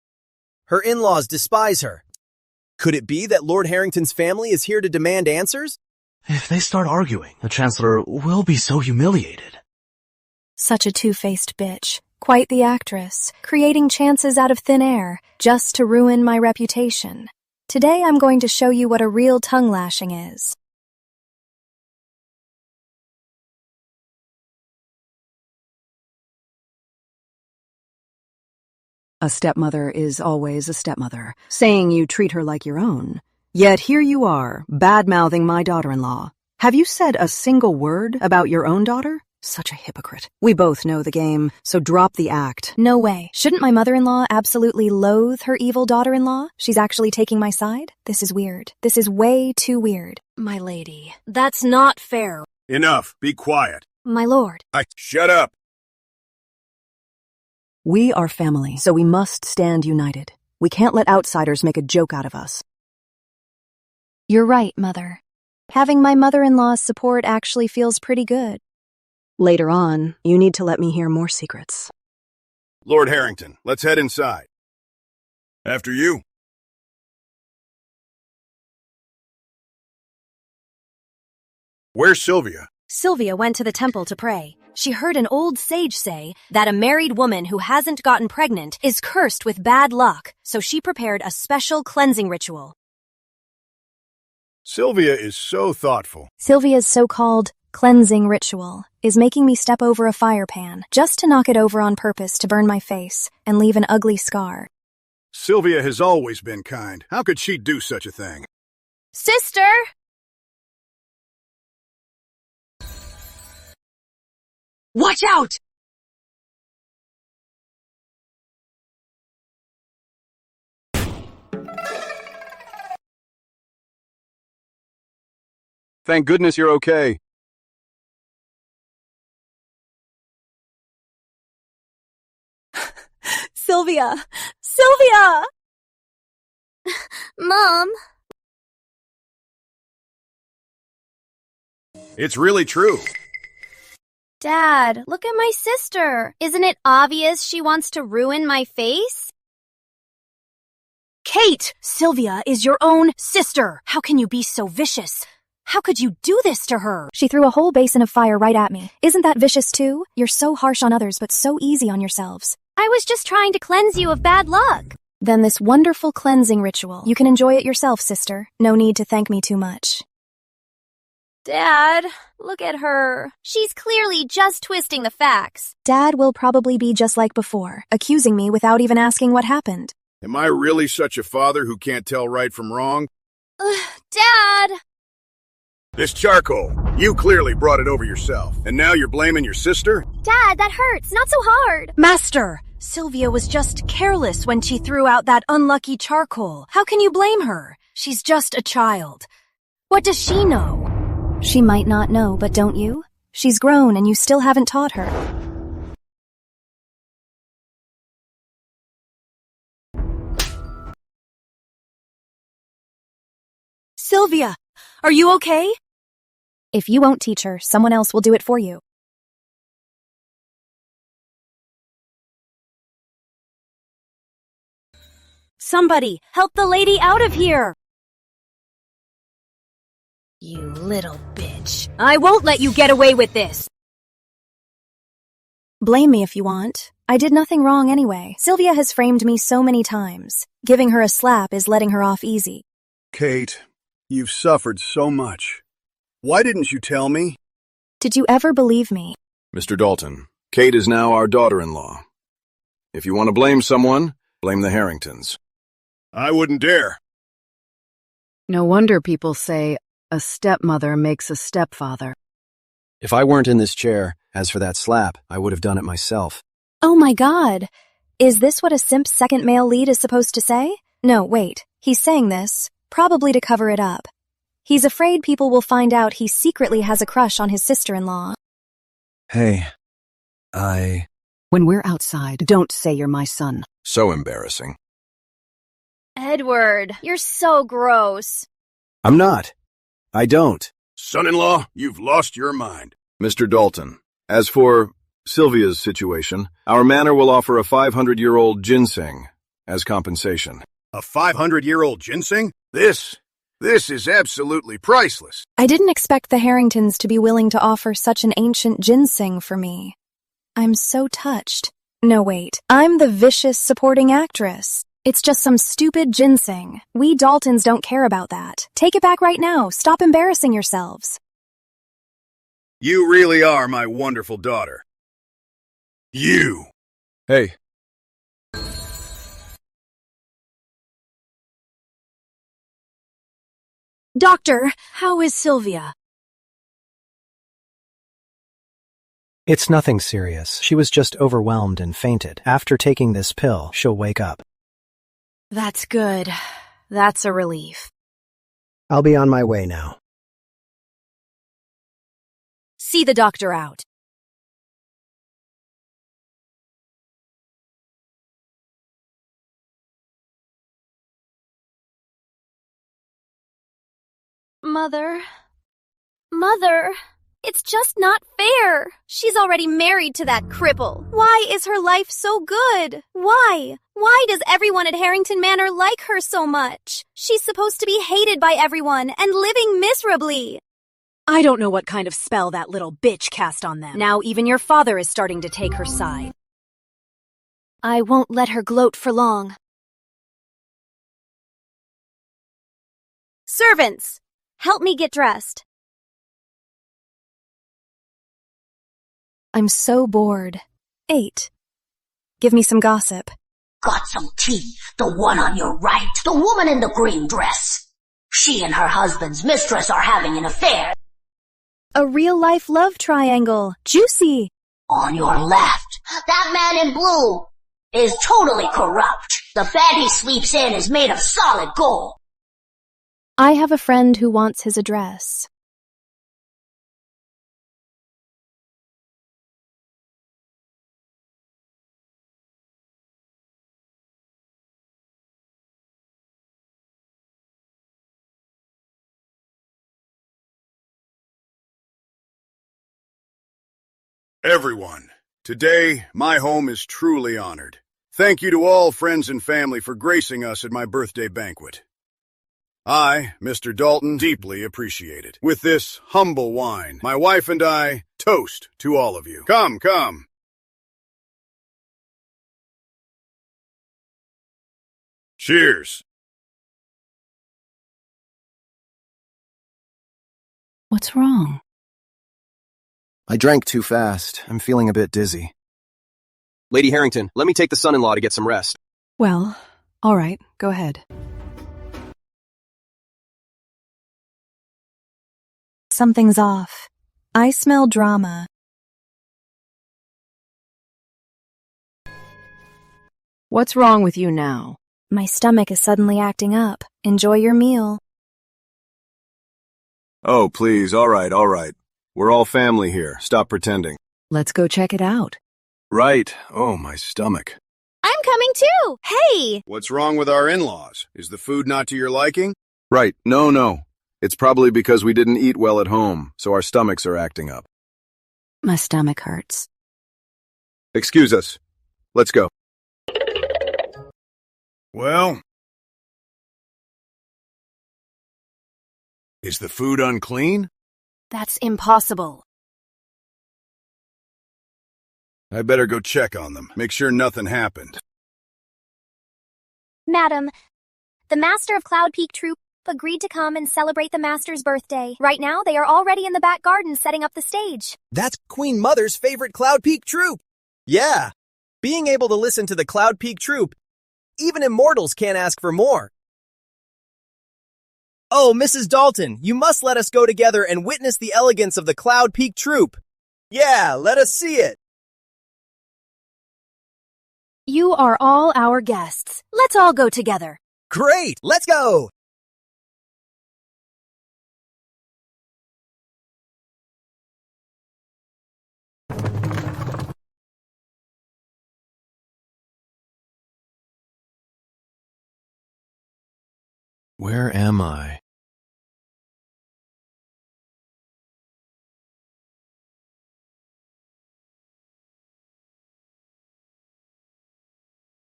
Her in-laws despise her. Could it be that Lord Harrington's family is here to demand answers? If they start arguing, the Chancellor will be so humiliated. Such a two-faced bitch. Quite the actress, creating chances out of thin air, just to ruin my reputation. Today I'm going to show you what a real tongue lashing is. A stepmother is always a stepmother, saying you treat her like your own. Yet here you are, bad-mouthing my daughter-in-law. Have you said a single word about your own daughter? Such a hypocrite. We both know the game, so drop the act. No way. Shouldn't my mother-in-law absolutely loathe her evil daughter-in-law? She's actually taking my side? This is weird. This is way too weird. My lady, that's not fair. Enough. Be quiet. My lord. Shut up. We are family, so we must stand united. We can't let outsiders make a joke out of us. You're right, Mother. Having my mother-in-law's support actually feels pretty good. Later on, you need to let me hear more secrets. Lord Harrington, let's head inside. After you. Where's Sylvia? Sylvia went to the temple to pray. She heard an old sage say that a married woman who hasn't gotten pregnant is cursed with bad luck, so she prepared a special cleansing ritual. Sylvia is so thoughtful. Sylvia's so-called cleansing ritual is making me step over a fire pan just to knock it over on purpose to burn my face and leave an ugly scar. Sylvia has always been kind. How could she do such a thing? Sister! Watch out! Thank goodness you're okay. Sylvia! Sylvia! Mom! It's really true. Dad, look at my sister. Isn't it obvious she wants to ruin my face? Kate! Sylvia is your own sister. How can you be so vicious? How could you do this to her? She threw a whole basin of fire right at me. Isn't that vicious too? You're so harsh on others but so easy on yourselves. I was just trying to cleanse you of bad luck. Then this wonderful cleansing ritual. You can enjoy it yourself, sister. No need to thank me too much. Dad, look at her. She's clearly just twisting the facts. Dad will probably be just like before, accusing me without even asking what happened. Am I really such a father who can't tell right from wrong? Dad! This charcoal, you clearly brought it over yourself. And now you're blaming your sister? Dad, that hurts. Not so hard. Master! Sylvia was just careless when she threw out that unlucky charcoal. How can you blame her? She's just a child. What does she know? She might not know, but don't you? She's grown and you still haven't taught her. Sylvia, are you okay? If you won't teach her, someone else will do it for you. Somebody, help the lady out of here! You little bitch. I won't let you get away with this! Blame me if you want. I did nothing wrong anyway. Sylvia has framed me so many times. Giving her a slap is letting her off easy. Kate, you've suffered so much. Why didn't you tell me? Did you ever believe me? Mr. Dalton, Kate is now our daughter-in-law. If you want to blame someone, blame the Harringtons. I wouldn't dare. No wonder people say a stepmother makes a stepfather. If I weren't in this chair, as for that slap, I would have done it myself. Oh my God! Is this what a simp's second male lead is supposed to say? No, wait. He's saying this, probably to cover it up. He's afraid people will find out he secretly has a crush on his sister-in-law. Hey, When we're outside, don't say you're my son. So embarrassing. Edward, you're so gross. I'm not. I don't. Son-in-law, you've lost your mind. Mr. Dalton, as for Sylvia's situation, our manor will offer a 500-year-old ginseng as compensation. A 500-year-old ginseng? This is absolutely priceless. I didn't expect the Harringtons to be willing to offer such an ancient ginseng for me. I'm so touched. No, wait. I'm the vicious supporting actress. It's just some stupid ginseng. We Daltons don't care about that. Take it back right now. Stop embarrassing yourselves. You really are my wonderful daughter. You. Hey. Doctor, how is Sylvia? It's nothing serious. She was just overwhelmed and fainted. After taking this pill, she'll wake up. That's good. That's a relief. I'll be on my way now. See the doctor out. Mother, it's just not fair. She's already married to that cripple. Why is her life so good? Why? Why does everyone at Harrington Manor like her so much? She's supposed to be hated by everyone and living miserably. I don't know what kind of spell that little bitch cast on them. Now even your father is starting to take her side. I won't let her gloat for long. Servants, help me get dressed. I'm so bored. 8. Give me some gossip. Got some tea. The one on your right. The woman in the green dress. She and her husband's mistress are having an affair. A real-life love triangle. Juicy. On your left, that man in blue is totally corrupt. The bed he sleeps in is made of solid gold. I have a friend who wants his address. Everyone, today my home is truly honored. Thank you to all friends and family for gracing us at my birthday banquet. I, Mr. Dalton, deeply appreciate it. With this humble wine, my wife and I toast to all of you. Come, come. Cheers. What's wrong? I drank too fast. I'm feeling a bit dizzy. Lady Harrington, let me take the son-in-law to get some rest. Well, all right, go ahead. Something's off. I smell drama. What's wrong with you now? My stomach is suddenly acting up. Enjoy your meal. Oh, please, all right. We're all family here. Stop pretending. Let's go check it out. Right. Oh, my stomach. I'm coming too. Hey! What's wrong with our in-laws? Is the food not to your liking? Right. No. It's probably because we didn't eat well at home, so our stomachs are acting up. My stomach hurts. Excuse us. Let's go. Well, is the food unclean? That's impossible. I better go check on them. Make sure nothing happened. Madam, the Master of Cloud Peak Troop agreed to come and celebrate the Master's birthday. Right now, they are already in the back garden setting up the stage. That's Queen Mother's favorite Cloud Peak troop. Yeah, being able to listen to the Cloud Peak troop, even immortals can't ask for more. Oh, Mrs. Dalton, you must let us go together and witness the elegance of the Cloud Peak troop. Yeah, let us see it. You are all our guests. Let's all go together. Great, let's go. Where am I?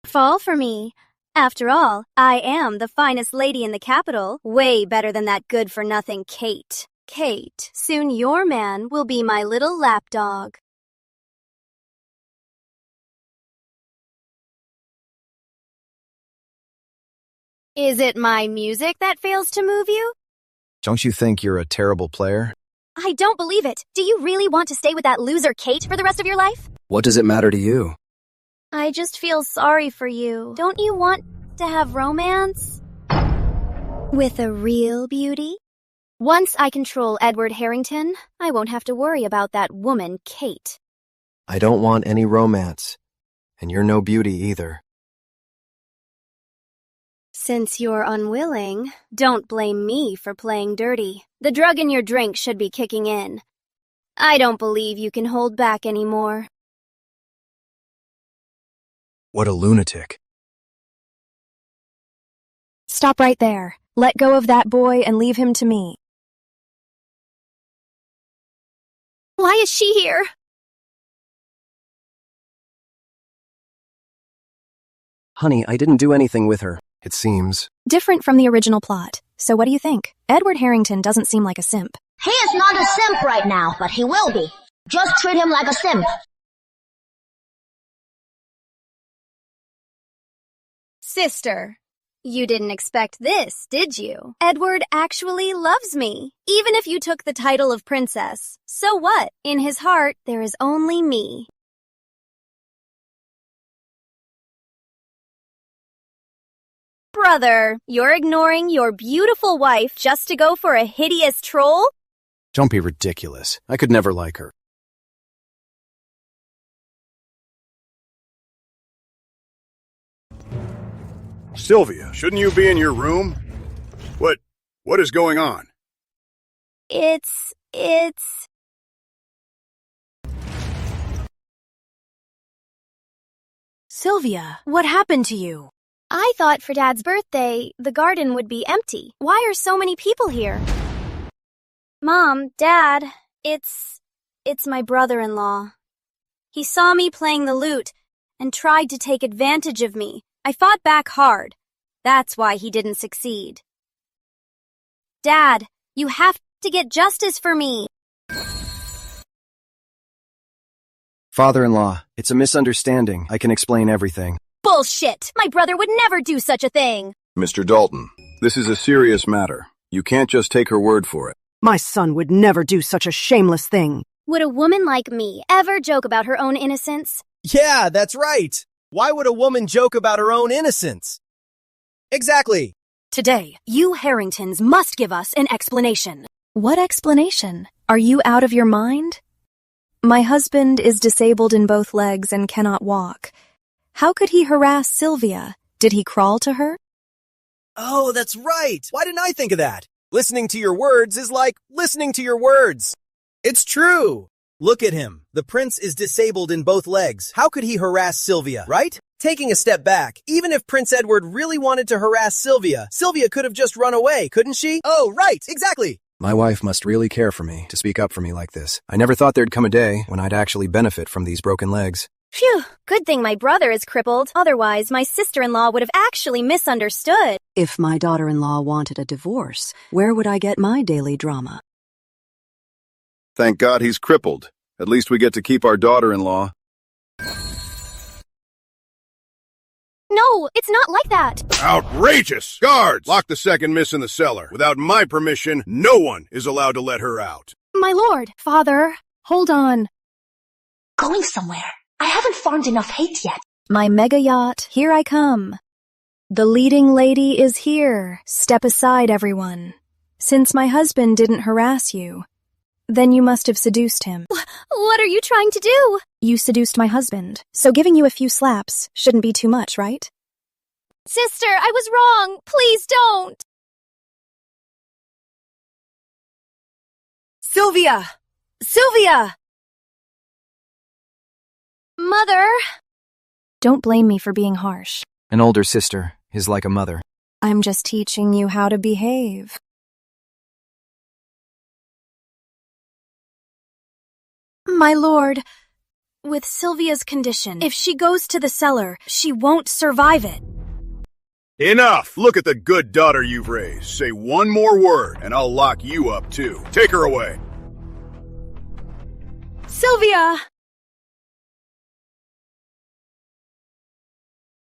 Fall for me. After all, I am the finest lady in the capital, way better than that good-for-nothing Kate. Kate, soon your man will be my little lapdog. Is it my music that fails to move you? Don't you think you're a terrible player? I don't believe it. Do you really want to stay with that loser Kate for the rest of your life? What does it matter to you? I just feel sorry for you. Don't you want to have romance? With a real beauty? Once I control Edward Harrington, I won't have to worry about that woman, Kate. I don't want any romance. And you're no beauty either. Since you're unwilling, don't blame me for playing dirty. The drug in your drink should be kicking in. I don't believe you can hold back anymore. What a lunatic. Stop right there. Let go of that boy and leave him to me. Why is she here? Honey, I didn't do anything with her, it seems. Different from the original plot. So what do you think? Edward Harrington doesn't seem like a simp. He is not a simp right now, but he will be. Just treat him like a simp. Sister, you didn't expect this, did you? Edward actually loves me. Even if you took the title of princess. So what? In his heart, there is only me. Brother, you're ignoring your beautiful wife just to go for a hideous troll? Don't be ridiculous. I could never like her. Sylvia, shouldn't you be in your room? What is going on? It's... Sylvia, what happened to you? I thought for Dad's birthday, the garden would be empty. Why are so many people here? Mom, Dad, it's my brother-in-law. He saw me playing the lute and tried to take advantage of me. I fought back hard. That's why he didn't succeed. Dad, you have to get justice for me. Father-in-law, it's a misunderstanding. I can explain everything. Bullshit! My brother would never do such a thing. Mr. Dalton, this is a serious matter. You can't just take her word for it. My son would never do such a shameless thing. Would a woman like me ever joke about her own innocence? Yeah, that's right. Why would a woman joke about her own innocence? Exactly. Today, you Harringtons must give us an explanation. What explanation? Are you out of your mind? My husband is disabled in both legs and cannot walk. How could he harass Sylvia? Did he crawl to her? Oh, that's right. Why didn't I think of that? Listening to your words is like listening to your words. It's true. Look at him. The prince is disabled in both legs. How could he harass Sylvia, right? Taking a step back, even if Prince Edward really wanted to harass Sylvia, Sylvia could have just run away, couldn't she? Oh, right, exactly. My wife must really care for me to speak up for me like this. I never thought there'd come a day when I'd actually benefit from these broken legs. Phew, good thing my brother is crippled. Otherwise, my sister-in-law would have actually misunderstood. If my daughter-in-law wanted a divorce, where would I get my daily drama? Thank God he's crippled. At least we get to keep our daughter-in-law. No, it's not like that. Outrageous! Guards! Lock the second miss in the cellar. Without my permission, no one is allowed to let her out. My lord. Father, hold on. Going somewhere. I haven't farmed enough hate yet. My mega yacht, here I come. The leading lady is here. Step aside, everyone. Since my husband didn't harass you, then you must have seduced him. What are you trying to do? You seduced my husband, so giving you a few slaps shouldn't be too much, right? Sister, I was wrong. Please don't. Sylvia! Sylvia! Mother. Don't blame me for being harsh. An older sister is like a mother. I'm just teaching you how to behave. My lord, with Sylvia's condition, if she goes to the cellar, she won't survive it. Enough! Look at the good daughter you've raised. Say one more word, and I'll lock you up, too. Take her away. Sylvia!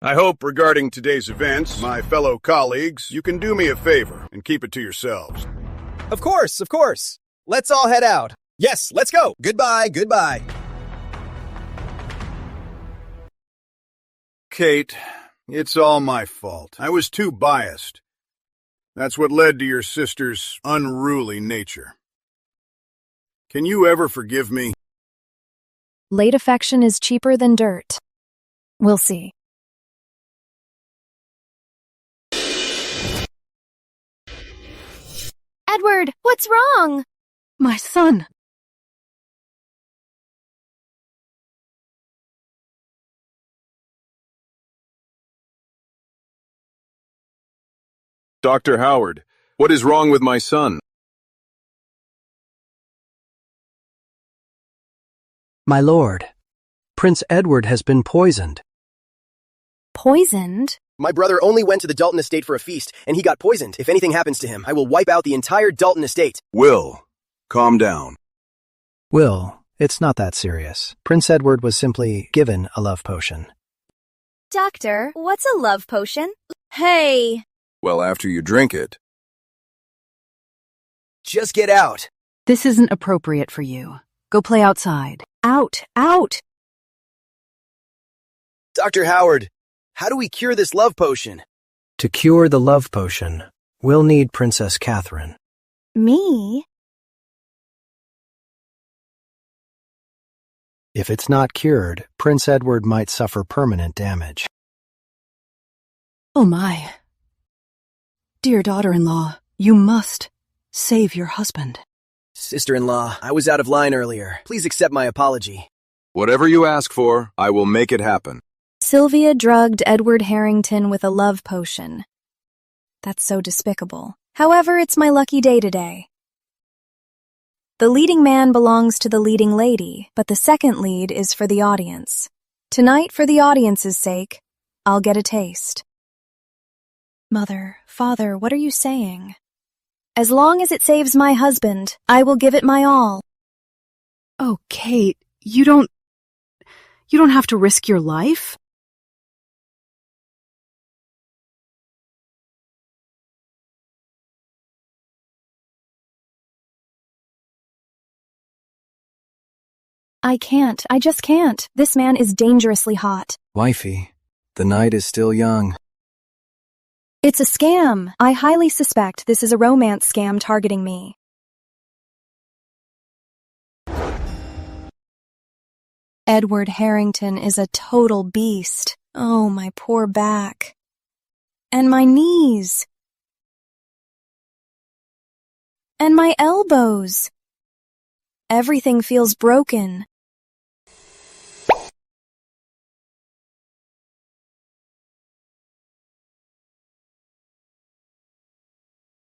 I hope, regarding today's events, my fellow colleagues, you can do me a favor and keep it to yourselves. Of course, of course. Let's all head out. Yes, let's go. Goodbye, goodbye. Kate, it's all my fault. I was too biased. That's what led to your sister's unruly nature. Can you ever forgive me? Late affection is cheaper than dirt. We'll see. Edward, what's wrong? My son! Dr. Howard, what is wrong with my son? My lord, Prince Edward has been poisoned. Poisoned? My brother only went to the Dalton estate for a feast, and he got poisoned. If anything happens to him, I will wipe out the entire Dalton estate. Will, calm down. Will, it's not that serious. Prince Edward was simply given a love potion. Doctor, what's a love potion? Hey! Well, after you drink it. Just get out. This isn't appropriate for you. Go play outside. Out! Out! Dr. Howard, how do we cure this love potion? To cure the love potion, we'll need Princess Catherine. Me? If it's not cured, Prince Edward might suffer permanent damage. Oh my. Dear daughter-in-law, you must save your husband. Sister-in-law, I was out of line earlier. Please accept my apology. Whatever you ask for, I will make it happen. Sylvia drugged Edward Harrington with a love potion. That's so despicable. However, it's my lucky day today. The leading man belongs to the leading lady, but the second lead is for the audience. Tonight, for the audience's sake, I'll get a taste. Mother, father, what are you saying? As long as it saves my husband, I will give it my all. Oh, Kate, you don't have to risk your life? I just can't. This man is dangerously hot. Wifey, the night is still young. It's a scam. I highly suspect this is a romance scam targeting me. Edward Harrington is a total beast. Oh, my poor back. And my knees. And my elbows. Everything feels broken.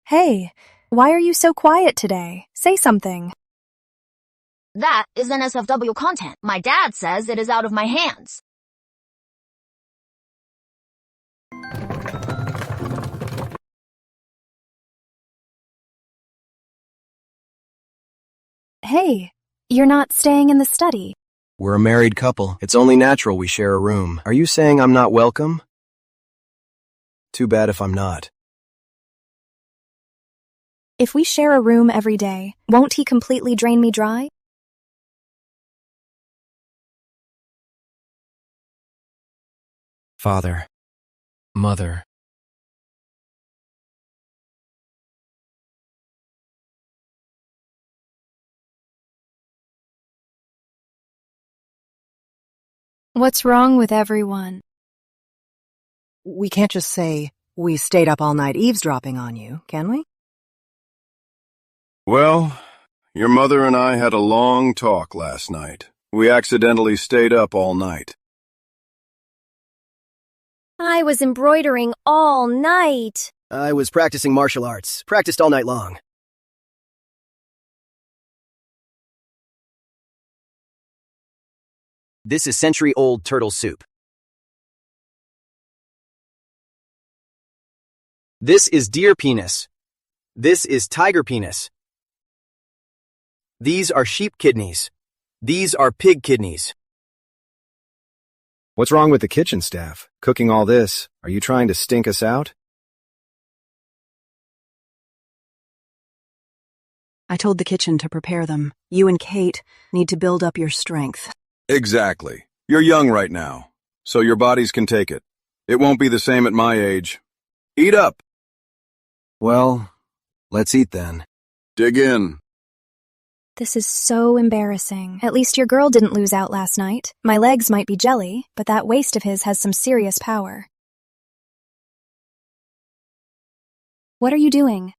Hey, why are you so quiet today? Say something. That is NSFW content. My dad says it is out of my hands. Hey, you're not staying in the study. We're a married couple. It's only natural we share a room. Are you saying I'm not welcome? Too bad if I'm not. If we share a room every day, won't he completely drain me dry? Father. Mother. What's wrong with everyone? We can't just say we stayed up all night eavesdropping on you, can we? Well, your mother and I had a long talk last night. We accidentally stayed up all night. I was embroidering all night. I was practicing martial arts. Practiced all night long. This is century-old turtle soup. This is deer penis. This is tiger penis. These are sheep kidneys. These are pig kidneys. What's wrong with the kitchen staff? Cooking all this? Are you trying to stink us out? I told the kitchen to prepare them. You and Kate need to build up your strength. Exactly. You're young right now, so your bodies can take it. It won't be the same at my age. Eat up. Well, let's eat then. Dig in. This is so embarrassing. At least your girl didn't lose out last night. My legs might be jelly, but that waist of his has some serious power. What are you doing?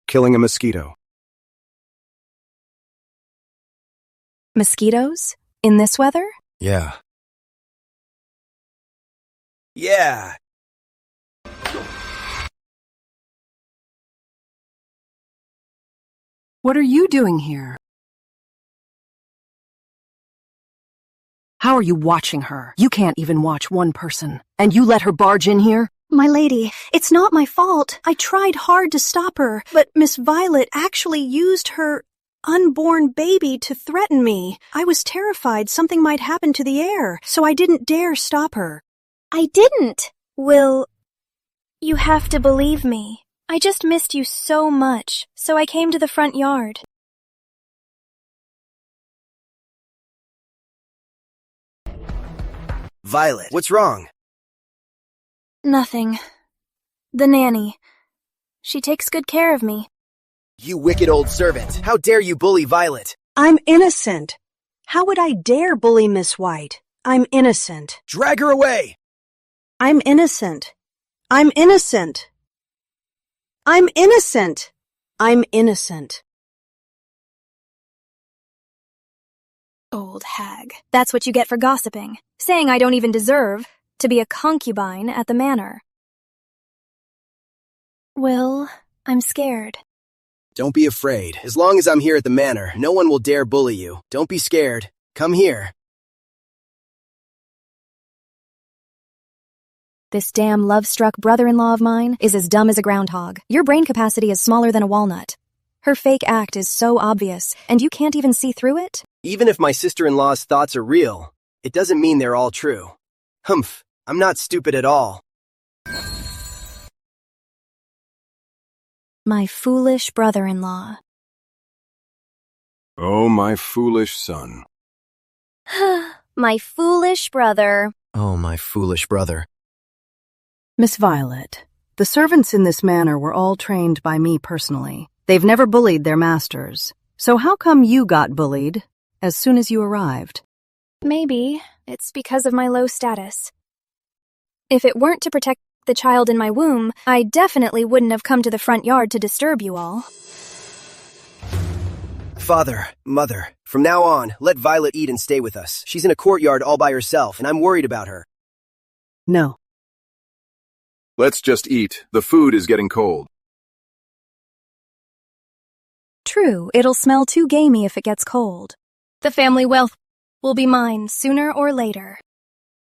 Killing a mosquito. Mosquitoes? In this weather? Yeah. Yeah. What are you doing here? How are you watching her? You can't even watch one person. And you let her barge in here? My lady, it's not my fault. I tried hard to stop her, but Miss Violet actually used her unborn baby to threaten me. I was terrified something might happen to the heir, so I didn't dare stop her. I didn't. Will, you have to believe me. I just missed you so much, so I came to the front yard. Violet, what's wrong? Nothing. The nanny. She takes good care of me. You wicked old servant. How dare you bully Violet? I'm innocent. How would I dare bully Miss White? I'm innocent. Drag her away! I'm innocent. I'm innocent. I'm innocent. I'm innocent. Old hag. That's what you get for gossiping. Saying I don't even deserve to be a concubine at the manor. Will, I'm scared. Don't be afraid. As long as I'm here at the manor, no one will dare bully you. Don't be scared. Come here. This damn love-struck brother-in-law of mine is as dumb as a groundhog. Your brain capacity is smaller than a walnut. Her fake act is so obvious, and you can't even see through it? Even if my sister-in-law's thoughts are real, it doesn't mean they're all true. Humph, I'm not stupid at all. My foolish brother-in-law. Oh, my foolish son. My foolish brother. Oh, my foolish brother. Miss Violet, the servants in this manor were all trained by me personally. They've never bullied their masters. So how come you got bullied as soon as you arrived? Maybe it's because of my low status. If it weren't to protect the child in my womb, I definitely wouldn't have come to the front yard to disturb you all. Father, mother, from now on, let Violet eat and stay with us. She's in a courtyard all by herself, and I'm worried about her. No. Let's just eat. The food is getting cold. True, it'll smell too gamey if it gets cold. The family wealth will be mine sooner or later.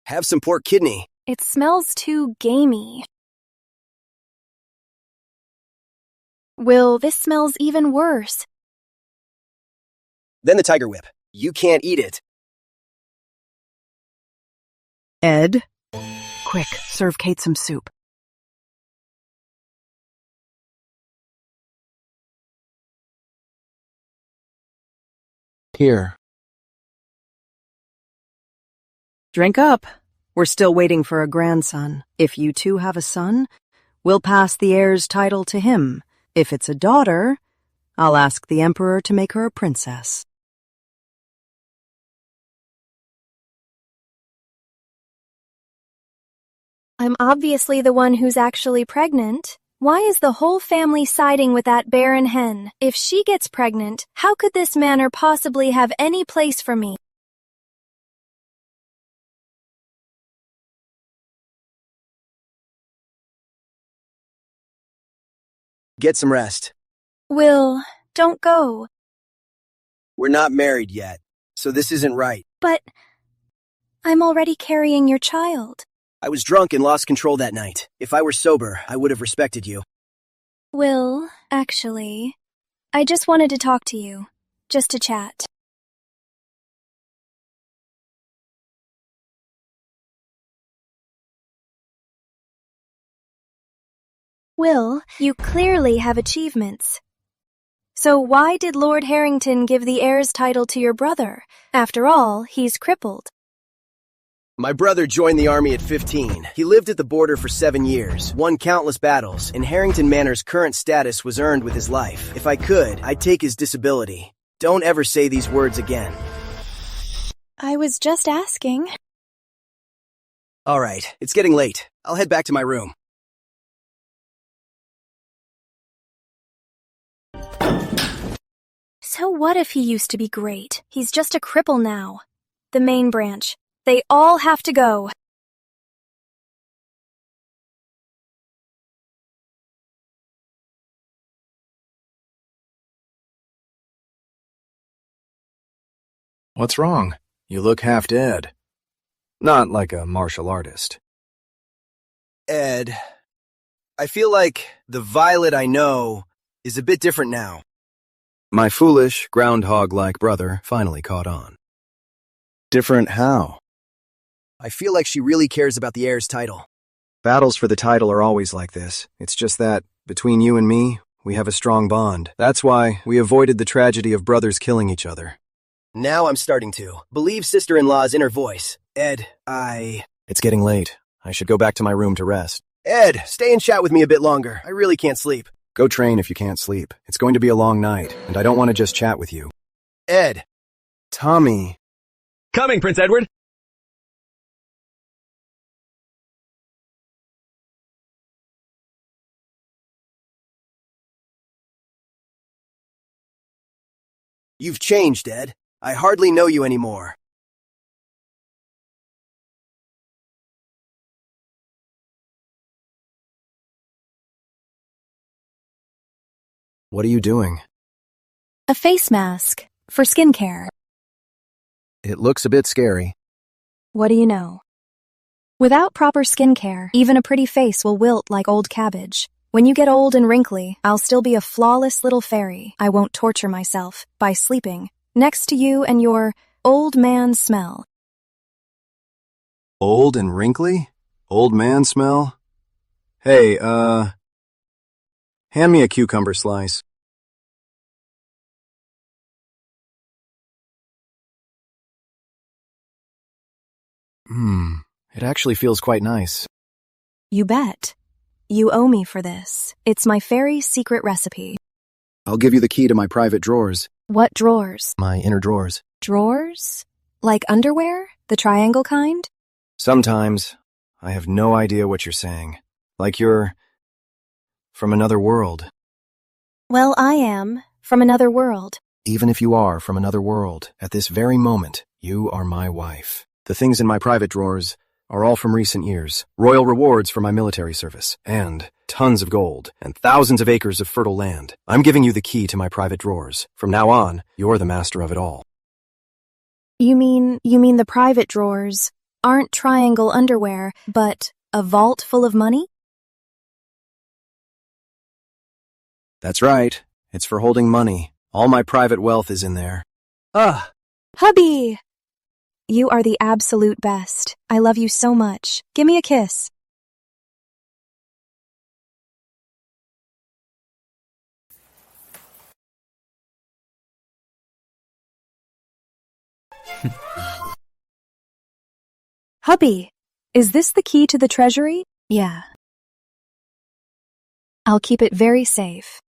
Have some pork kidney. It smells too gamey. Will, this smells even worse. Then the tiger whip. You can't eat it. Ed, quick, serve Kate some soup. Here. Drink up. We're still waiting for a grandson. If you two have a son, we'll pass the heir's title to him. If it's a daughter, I'll ask the emperor to make her a princess. I'm obviously the one who's actually pregnant. Why is the whole family siding with that barren hen? If she gets pregnant, how could this manor possibly have any place for me? Get some rest. Will, don't go. We're not married yet, so this isn't right. But I'm already carrying your child. I was drunk and lost control that night. If I were sober, I would have respected you. Will, actually, I just wanted to talk to you. Just to chat. Will, you clearly have achievements. So why did Lord Harrington give the heir's title to your brother? After all, he's crippled. My brother joined the army at 15. He lived at the border for 7 years, won countless battles, and Harrington Manor's current status was earned with his life. If I could, I'd take his disability. Don't ever say these words again. I was just asking. All right, it's getting late. I'll head back to my room. So what if he used to be great? He's just a cripple now. The main branch. They all have to go. What's wrong? You look half dead. Not like a martial artist. Ed, I feel like the Violet I know is a bit different now. My foolish, groundhog-like brother finally caught on. Different how? I feel like she really cares about the heir's title. Battles for the title are always like this. It's just that, between you and me, we have a strong bond. That's why we avoided the tragedy of brothers killing each other. Now I'm starting to believe sister-in-law's inner voice. Ed, It's getting late. I should go back to my room to rest. Ed, stay and chat with me a bit longer. I really can't sleep. Go train if you can't sleep. It's going to be a long night, and I don't want to just chat with you. Ed. Tommy. Coming, Prince Edward! You've changed, Ed. I hardly know you anymore. What are you doing? A face mask for skincare. It looks a bit scary. What do you know? Without proper skincare, even a pretty face will wilt like old cabbage. When you get old and wrinkly, I'll still be a flawless little fairy. I won't torture myself by sleeping next to you and your old man smell. Old and wrinkly? Old man smell? Hey, hand me a cucumber slice. It actually feels quite nice. You bet. You owe me for this. It's my fairy secret recipe. I'll give you the key to my private drawers. What drawers? My inner drawers. Drawers? Like underwear? The triangle kind? Sometimes, I have no idea what you're saying. Like you're from another world. Well, I am from another world. Even if you are from another world, at this very moment, you are my wife. The things in my private drawers are all from recent years. Royal rewards for my military service, and tons of gold, and thousands of acres of fertile land. I'm giving you the key to my private drawers. From now on, you're the master of it all. You mean the private drawers aren't triangle underwear, but a vault full of money? That's right. It's for holding money. All my private wealth is in there. Hubby! You are the absolute best. I love you so much. Give me a kiss. Hubby, is this the key to the treasury? Yeah. I'll keep it very safe.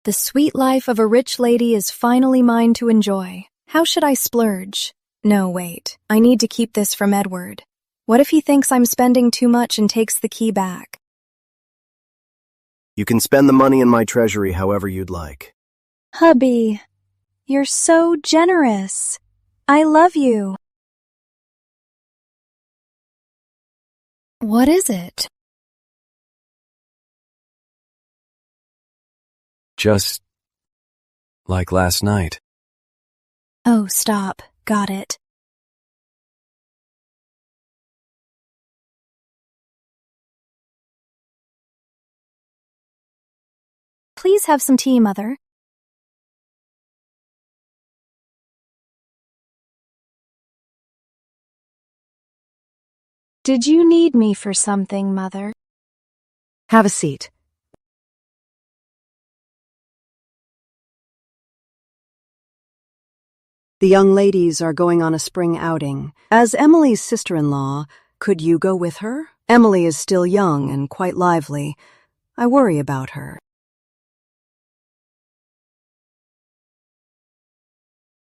The sweet life of a rich lady is finally mine to enjoy. How should I splurge? No, wait. I need to keep this from Edward. What if he thinks I'm spending too much and takes the key back? You can spend the money in my treasury however you'd like. Hubby, you're so generous. I love you. What is it? Just like last night. Oh, stop. Got it. Please have some tea, Mother. Did you need me for something, Mother? Have a seat. The young ladies are going on a spring outing. As Emily's sister-in-law, could you go with her? Emily is still young and quite lively. I worry about her.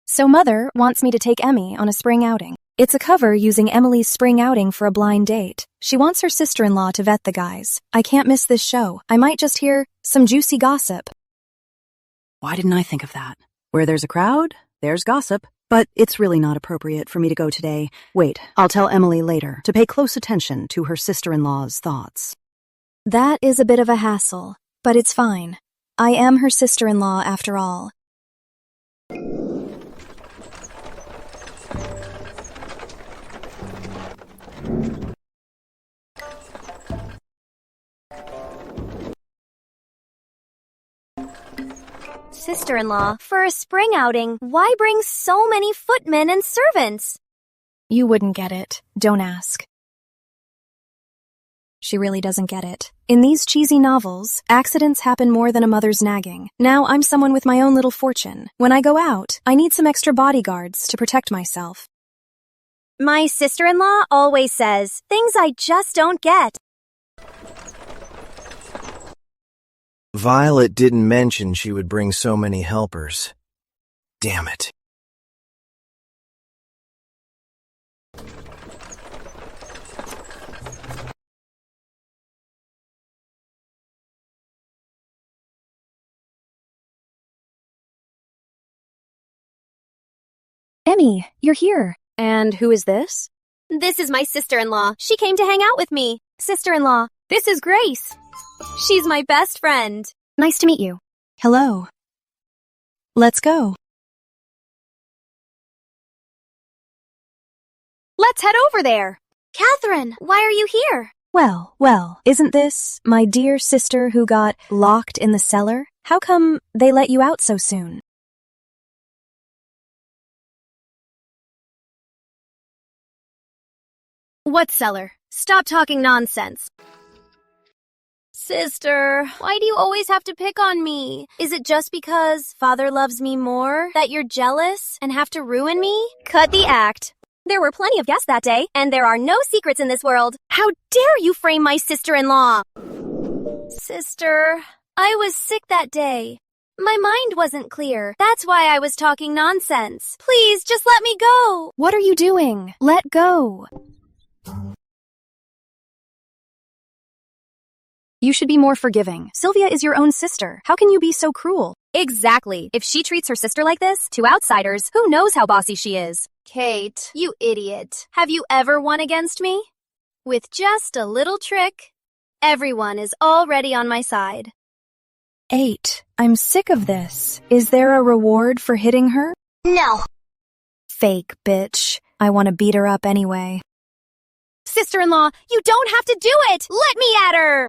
So Mother wants me to take Emmy on a spring outing. It's a cover using Emily's spring outing for a blind date. She wants her sister-in-law to vet the guys. I can't miss this show. I might just hear some juicy gossip. Why didn't I think of that? Where there's a crowd, there's gossip. But it's really not appropriate for me to go today. Wait, I'll tell Emily later to pay close attention to her sister-in-law's thoughts. That is a bit of a hassle, but it's fine. I am her sister-in-law after all. Sister-in-law, for a spring outing, why bring so many footmen and servants? You wouldn't get it. Don't ask. She really doesn't get it. In these cheesy novels, accidents happen more than a mother's nagging. Now I'm someone with my own little fortune. When I go out, I need some extra bodyguards to protect myself. My sister-in-law always says, things I just don't get. Violet didn't mention she would bring so many helpers. Damn it. Emmy, you're here. And who is this? This is my sister-in-law. She came to hang out with me. Sister-in-law, this is Grace. She's my best friend. Nice to meet you. Hello. Let's go. Let's head over there. Catherine, why are you here? Well, isn't this my dear sister who got locked in the cellar? How come they let you out so soon? What cellar? Stop talking nonsense. Sister, why do you always have to pick on me? Is it just because Father loves me more that you're jealous and have to ruin me? Cut the act. There were plenty of guests that day, and there are no secrets in this world. How dare you frame my sister-in-law? Sister, I was sick that day. My mind wasn't clear. That's why I was talking nonsense. Please, just let me go. What are you doing? Let go. You should be more forgiving. Sylvia is your own sister. How can you be so cruel? Exactly. If she treats her sister like this, to outsiders, who knows how bossy she is? Kate, you idiot. Have you ever won against me? With just a little trick, everyone is already on my side. 8. I'm sick of this. Is there a reward for hitting her? No. Fake bitch. I want to beat her up anyway. Sister-in-law, you don't have to do it! Let me at her!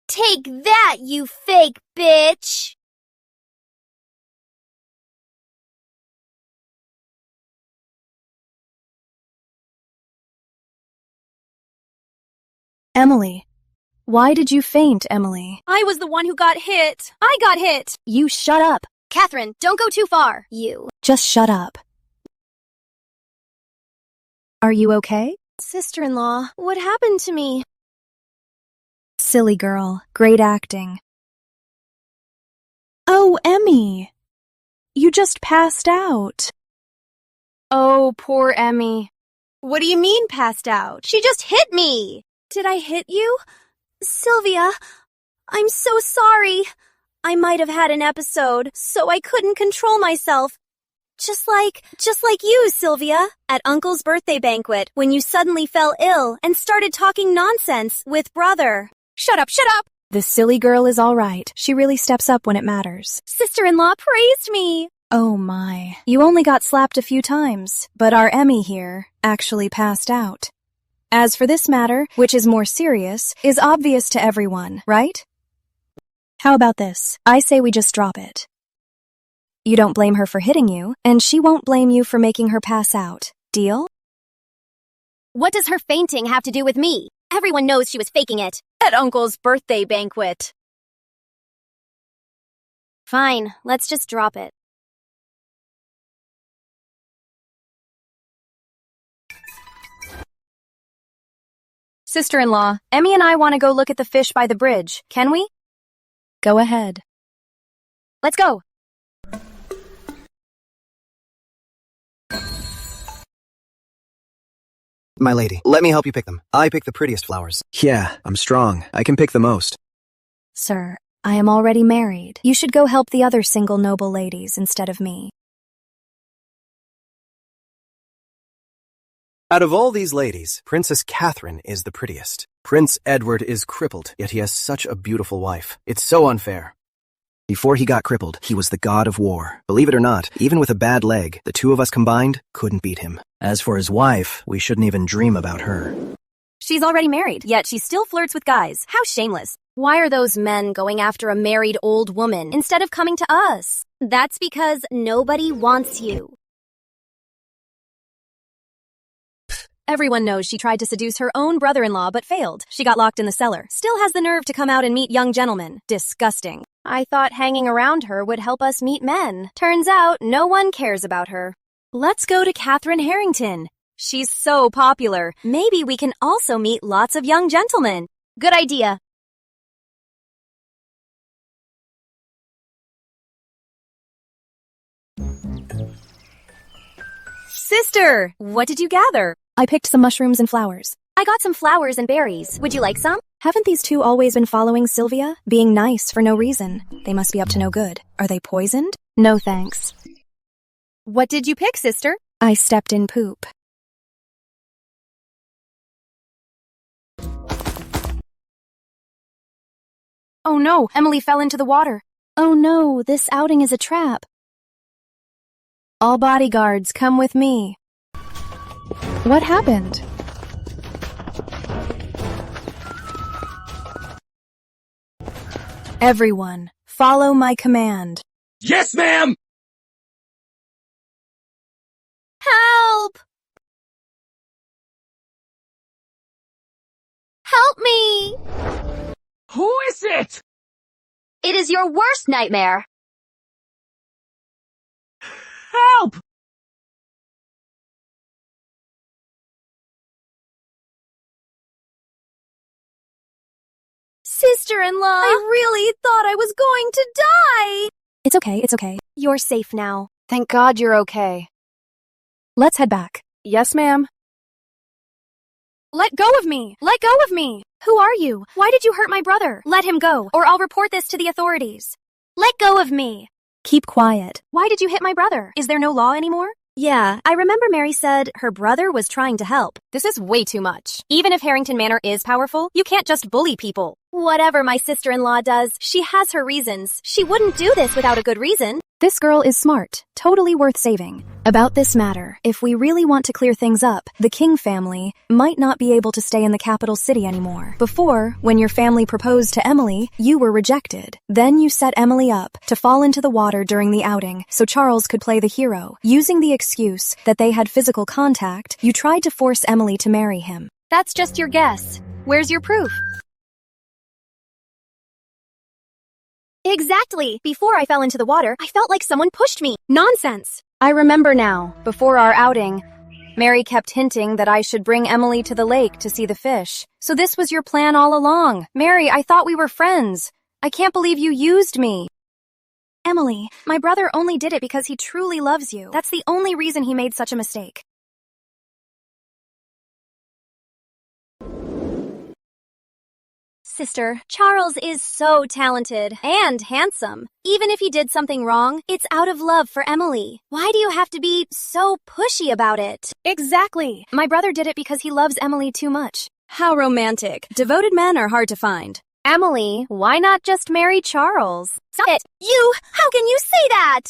Take that, you fake bitch! Emily. Why did you faint, Emily? I was the one who got hit. I got hit. You shut up. Catherine, don't go too far. You. Just shut up. Are you okay? Sister-in-law, what happened to me? Silly girl. Great acting. Oh, Emmy. You just passed out. Oh, poor Emmy. What do you mean passed out? She just hit me. Did I hit you? Sylvia, I'm so sorry. I might have had an episode, so I couldn't control myself. Just like you, Sylvia, at Uncle's birthday banquet when you suddenly fell ill and started talking nonsense with brother. Shut up, shut up! The silly girl is all right. She really steps up when it matters. Sister-in-law praised me. Oh my. You only got slapped a few times, but our Emmy here actually passed out. As for this matter, which is more serious, is obvious to everyone, right? How about this? I say we just drop it. You don't blame her for hitting you, and she won't blame you for making her pass out. Deal? What does her fainting have to do with me? Everyone knows she was faking it. At Uncle's birthday banquet. Fine, let's just drop it. Sister-in-law, Emmy and I want to go look at the fish by the bridge. Can we? Go ahead. Let's go. My lady, let me help you pick them. I pick the prettiest flowers. Yeah, I'm strong. I can pick the most. Sir, I am already married. You should go help the other single noble ladies instead of me. Out of all these ladies, Princess Catherine is the prettiest. Prince Edward is crippled, yet he has such a beautiful wife. It's so unfair. Before he got crippled, he was the god of war. Believe it or not, even with a bad leg, the two of us combined couldn't beat him. As for his wife, we shouldn't even dream about her. She's already married, yet she still flirts with guys. How shameless. Why are those men going after a married old woman instead of coming to us? That's because nobody wants you. Everyone knows she tried to seduce her own brother-in-law but failed. She got locked in the cellar. Still has the nerve to come out and meet young gentlemen. Disgusting. I thought hanging around her would help us meet men. Turns out no one cares about her. Let's go to Catherine Harrington. She's so popular. Maybe we can also meet lots of young gentlemen. Good idea. Sister, what did you gather? I picked some mushrooms and flowers. I got some flowers and berries. Would you like some? Haven't these two always been following Sylvia? Being nice for no reason. They must be up to no good. Are they poisoned? No thanks. What did you pick, sister? I stepped in poop. Oh no, Emily fell into the water. Oh no, this outing is a trap. All bodyguards, come with me. What happened? Everyone, follow my command. Yes, ma'am! Help! Help me! Who is it? It is your worst nightmare. Help! Sister-in-law, I really thought I was going to die. It's okay, it's okay. You're safe now. Thank God you're okay. Let's head back. Yes, ma'am. Let go of me! Let go of me! Who are you? Why did you hurt my brother? Let him go, or I'll report this to the authorities. Let go of me! Keep quiet. Why did you hit my brother? Is there no law anymore? Yeah, I remember Mary said her brother was trying to help. This is way too much. Even if Harrington Manor is powerful, you can't just bully people. Whatever my sister-in-law does, she has her reasons. She wouldn't do this without a good reason. This girl is smart, totally worth saving. About this matter, if we really want to clear things up, the King family might not be able to stay in the capital city anymore. Before, when your family proposed to Emily, you were rejected. Then you set Emily up to fall into the water during the outing, so Charles could play the hero. Using the excuse that they had physical contact, you tried to force Emily to marry him. That's just your guess. Where's your proof? Exactly. Before I fell into the water, I felt like someone pushed me. Nonsense. I remember now. Before our outing, Mary kept hinting that I should bring Emily to the lake to see the fish. So this was your plan all along. Mary, I thought we were friends. I can't believe you used me. Emily, my brother only did it because he truly loves you. That's the only reason he made such a mistake. Sister, Charles is so talented and handsome. Even if he did something wrong, it's out of love for Emily. Why do you have to be so pushy about it? Exactly. My brother did it because he loves Emily too much. How romantic. Devoted men are hard to find. Emily, why not just marry Charles? Stop it! You! How can you say that?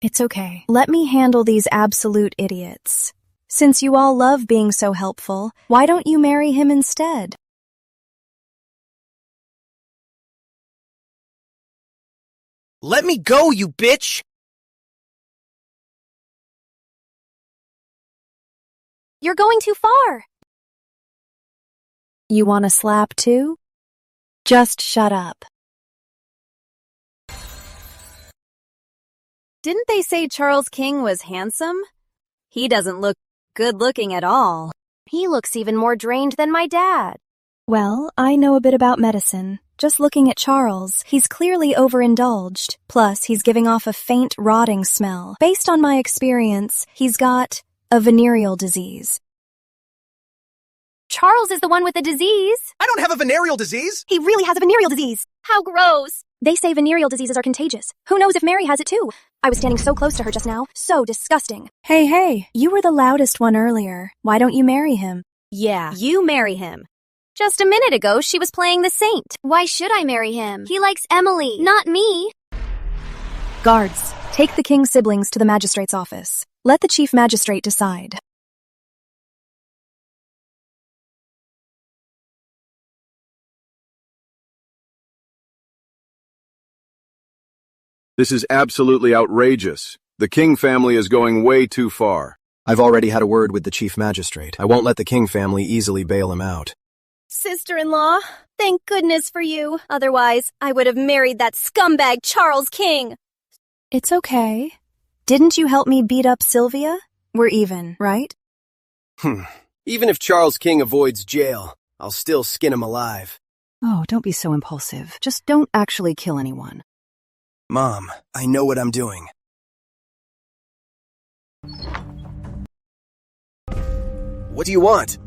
It's okay. Let me handle these absolute idiots. Since you all love being so helpful, why don't you marry him instead? Let me go, you bitch! You're going too far. You want a slap too? Just shut up. Didn't they say Charles King was handsome? He doesn't look good looking at all. He looks even more drained than my dad. Well, I know a bit about medicine. Just looking at Charles, he's clearly overindulged. Plus, he's giving off a faint, rotting smell. Based on my experience, he's got a venereal disease. Charles is the one with the disease. I don't have a venereal disease. He really has a venereal disease. How gross. They say venereal diseases are contagious. Who knows if Mary has it too? I was standing so close to her just now. So disgusting. Hey, you were the loudest one earlier. Why don't you marry him? Yeah, you marry him. Just a minute ago, she was playing the saint. Why should I marry him? He likes Emily, not me. Guards, take the king's siblings to the magistrate's office. Let the chief magistrate decide. This is absolutely outrageous. The King family is going way too far. I've already had a word with the chief magistrate. I won't let the King family easily bail him out. Sister-in-law, thank goodness for you. Otherwise, I would have married that scumbag Charles King. It's okay. Didn't you help me beat up Sylvia? We're even, right? Even if Charles King avoids jail, I'll still skin him alive. Oh, don't be so impulsive. Just don't actually kill anyone. Mom, I know what I'm doing. What do you want?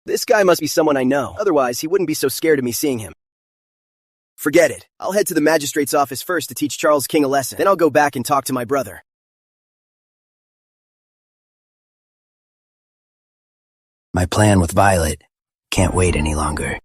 This guy must be someone I know. Otherwise, he wouldn't be so scared of me seeing him. Forget it. I'll head to the magistrate's office first to teach Charles King a lesson. Then I'll go back and talk to my brother. My plan with Violet can't wait any longer.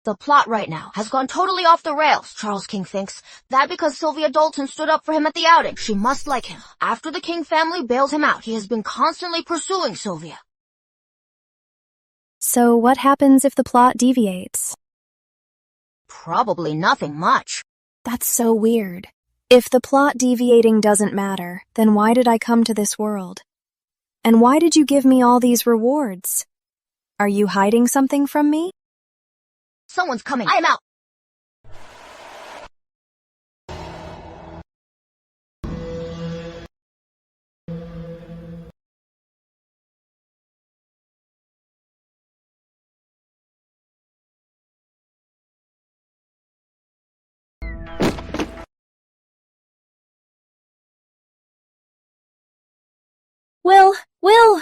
The plot right now has gone totally off the rails, Charles King thinks. That because Sylvia Dalton stood up for him at the outing. She must like him. After the King family bailed him out, he has been constantly pursuing Sylvia. So what happens if the plot deviates? Probably nothing much. That's so weird. If the plot deviating doesn't matter, then why did I come to this world? And why did you give me all these rewards? Are you hiding something from me? Someone's coming. I am out. Will!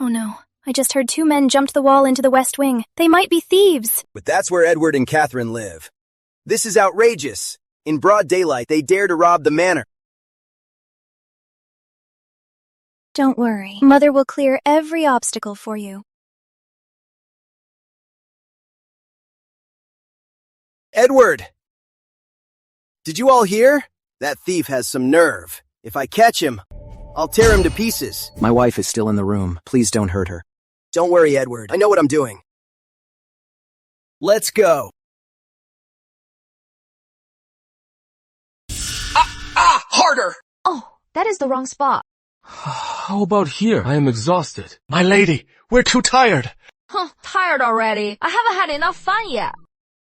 Oh no, I just heard 2 men jumped the wall into the West Wing. They might be thieves. But that's where Edward and Catherine live. This is outrageous. In broad daylight, they dare to rob the manor. Don't worry. Mother will clear every obstacle for you. Edward! Did you all hear? That thief has some nerve. If I catch him, I'll tear him to pieces. My wife is still in the room. Please don't hurt her. Don't worry, Edward. I know what I'm doing. Let's go. Harder! Oh, that is the wrong spot. How about here? I am exhausted. My lady, we're too tired. Tired already. I haven't had enough fun yet.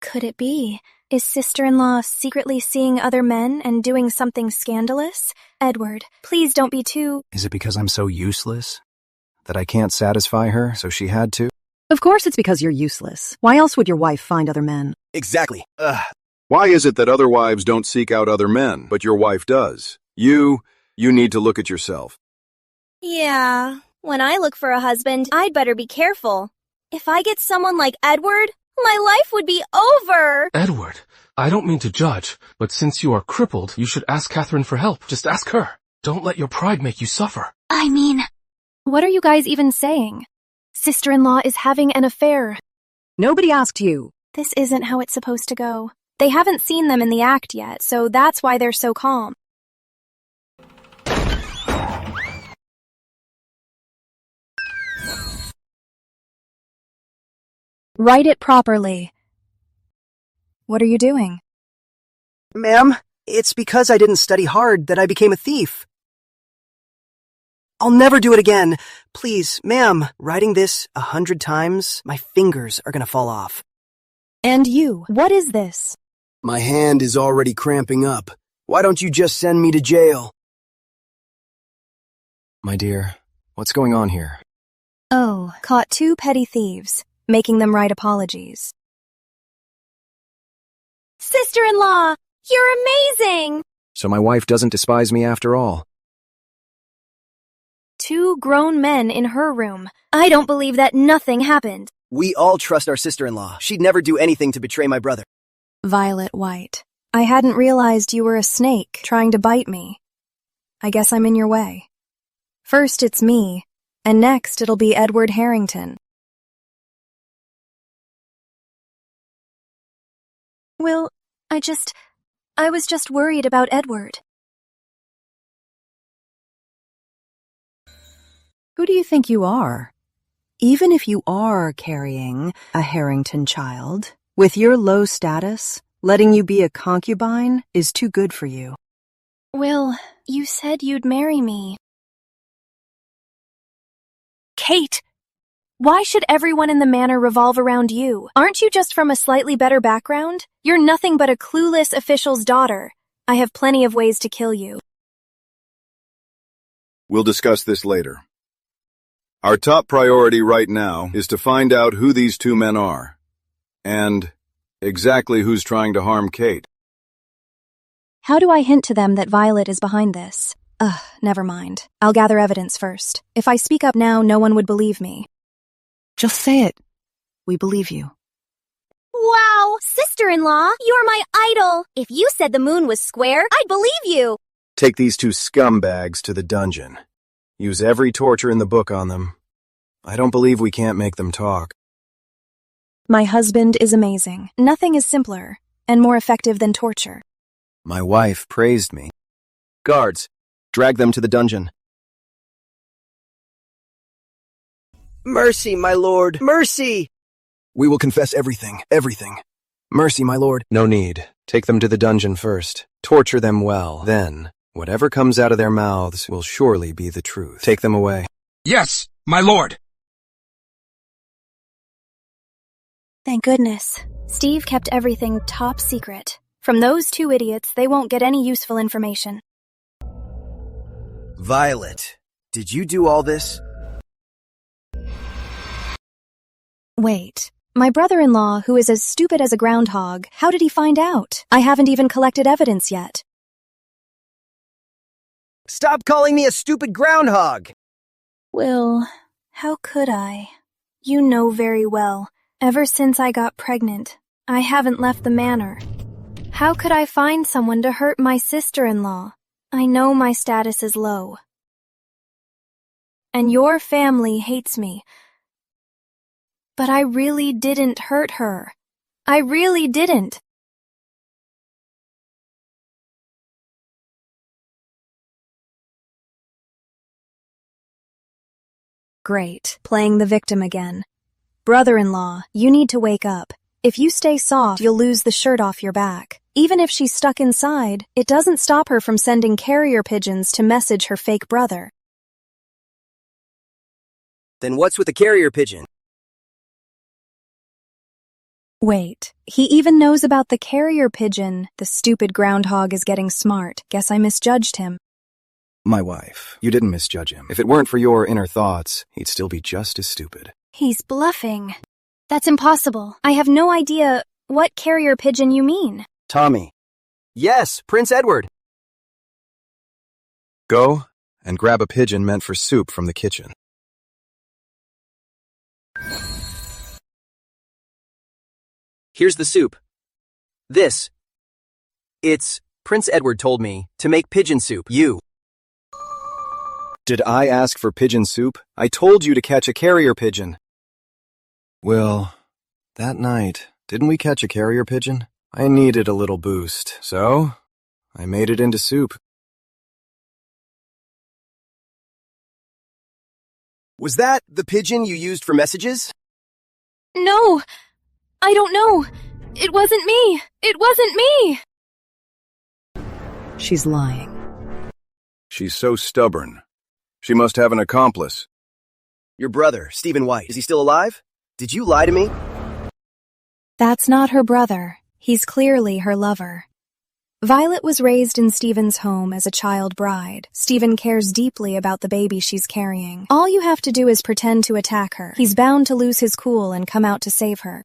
Could it be? Is sister-in-law secretly seeing other men and doing something scandalous? Edward, please don't be too— Is it because I'm so useless? That I can't satisfy her, so she had to? Of course it's because you're useless. Why else would your wife find other men? Exactly. Why is it that other wives don't seek out other men, but your wife does? You need to look at yourself. Yeah, when I look for a husband, I'd better be careful. If I get someone like Edward, my life would be over. Edward, I don't mean to judge, but since you are crippled, you should ask Catherine for help. Just ask her. Don't let your pride make you suffer. I mean, What are you guys even saying? Sister-in-law is having an affair. Nobody asked you. This isn't how it's supposed to go. They haven't seen them in the act yet, so that's why they're so calm. Write it properly. What are you doing? Ma'am, it's because I didn't study hard that I became a thief. I'll never do it again. Please, ma'am, writing this 100 times, my fingers are gonna fall off. And you, what is this? My hand is already cramping up. Why don't you just send me to jail? My dear, what's going on here? Oh, caught 2 petty thieves, making them write apologies. Sister-in-law, you're amazing! So my wife doesn't despise me after all. 2 grown men in her room. I don't believe that nothing happened. We all trust our sister-in-law. She'd never do anything to betray my brother. Violet White. I hadn't realized you were a snake trying to bite me. I guess I'm in your way. First it's me, and next it'll be Edward Harrington. Well, I was just worried about Edward. Who do you think you are? Even if you are carrying a Harrington child, with your low status, letting you be a concubine is too good for you. Will, you said you'd marry me. Kate! Why should everyone in the manor revolve around you? Aren't you just from a slightly better background? You're nothing but a clueless official's daughter. I have plenty of ways to kill you. We'll discuss this later. Our top priority right now is to find out who these 2 men are, and exactly who's trying to harm Kate. How do I hint to them that Violet is behind this? Never mind. I'll gather evidence first. If I speak up now, no one would believe me. Just say it. We believe you. Wow! Sister-in-law, you're my idol! If you said the moon was square, I'd believe you! Take these 2 scumbags to the dungeon. Use every torture in the book on them. I don't believe we can't make them talk. My husband is amazing. Nothing is simpler and more effective than torture. My wife praised me. Guards, drag them to the dungeon. Mercy, my lord! Mercy! We will confess everything, everything. Mercy, my lord. No need. Take them to the dungeon first. Torture them well. Then, whatever comes out of their mouths will surely be the truth. Take them away. Yes, my lord. Thank goodness. Steve kept everything top secret. From those 2 idiots, they won't get any useful information. Violet, did you do all this? Wait. My brother-in-law, who is as stupid as a groundhog, how did he find out? I haven't even collected evidence yet. Stop calling me a stupid groundhog! Will, how could I? You know very well. Ever since I got pregnant, I haven't left the manor. How could I find someone to hurt my sister-in-law? I know my status is low. And your family hates me. But I really didn't hurt her. I really didn't. Great. Playing the victim again. Brother-in-law, you need to wake up. If you stay soft, you'll lose the shirt off your back. Even if she's stuck inside, it doesn't stop her from sending carrier pigeons to message her fake brother. Then what's with the carrier pigeon? Wait, he even knows about the carrier pigeon. The stupid groundhog is getting smart. Guess I misjudged him. My wife, you didn't misjudge him. If it weren't for your inner thoughts, he'd still be just as stupid. He's bluffing. That's impossible. I have no idea what carrier pigeon you mean. Tommy. Yes, Prince Edward. Go and grab a pigeon meant for soup from the kitchen. Here's the soup. It's Prince Edward told me to make pigeon soup. You. Did I ask for pigeon soup? I told you to catch a carrier pigeon. Well, that night, didn't we catch a carrier pigeon? I needed a little boost, so I made it into soup. Was that the pigeon you used for messages? No, I don't know. It wasn't me. It wasn't me. She's lying. She's so stubborn. She must have an accomplice. Your brother, Stephen White, is he still alive? Did you lie to me? That's not her brother. He's clearly her lover. Violet was raised in Stephen's home as a child bride. Stephen cares deeply about the baby she's carrying. All you have to do is pretend to attack her. He's bound to lose his cool and come out to save her.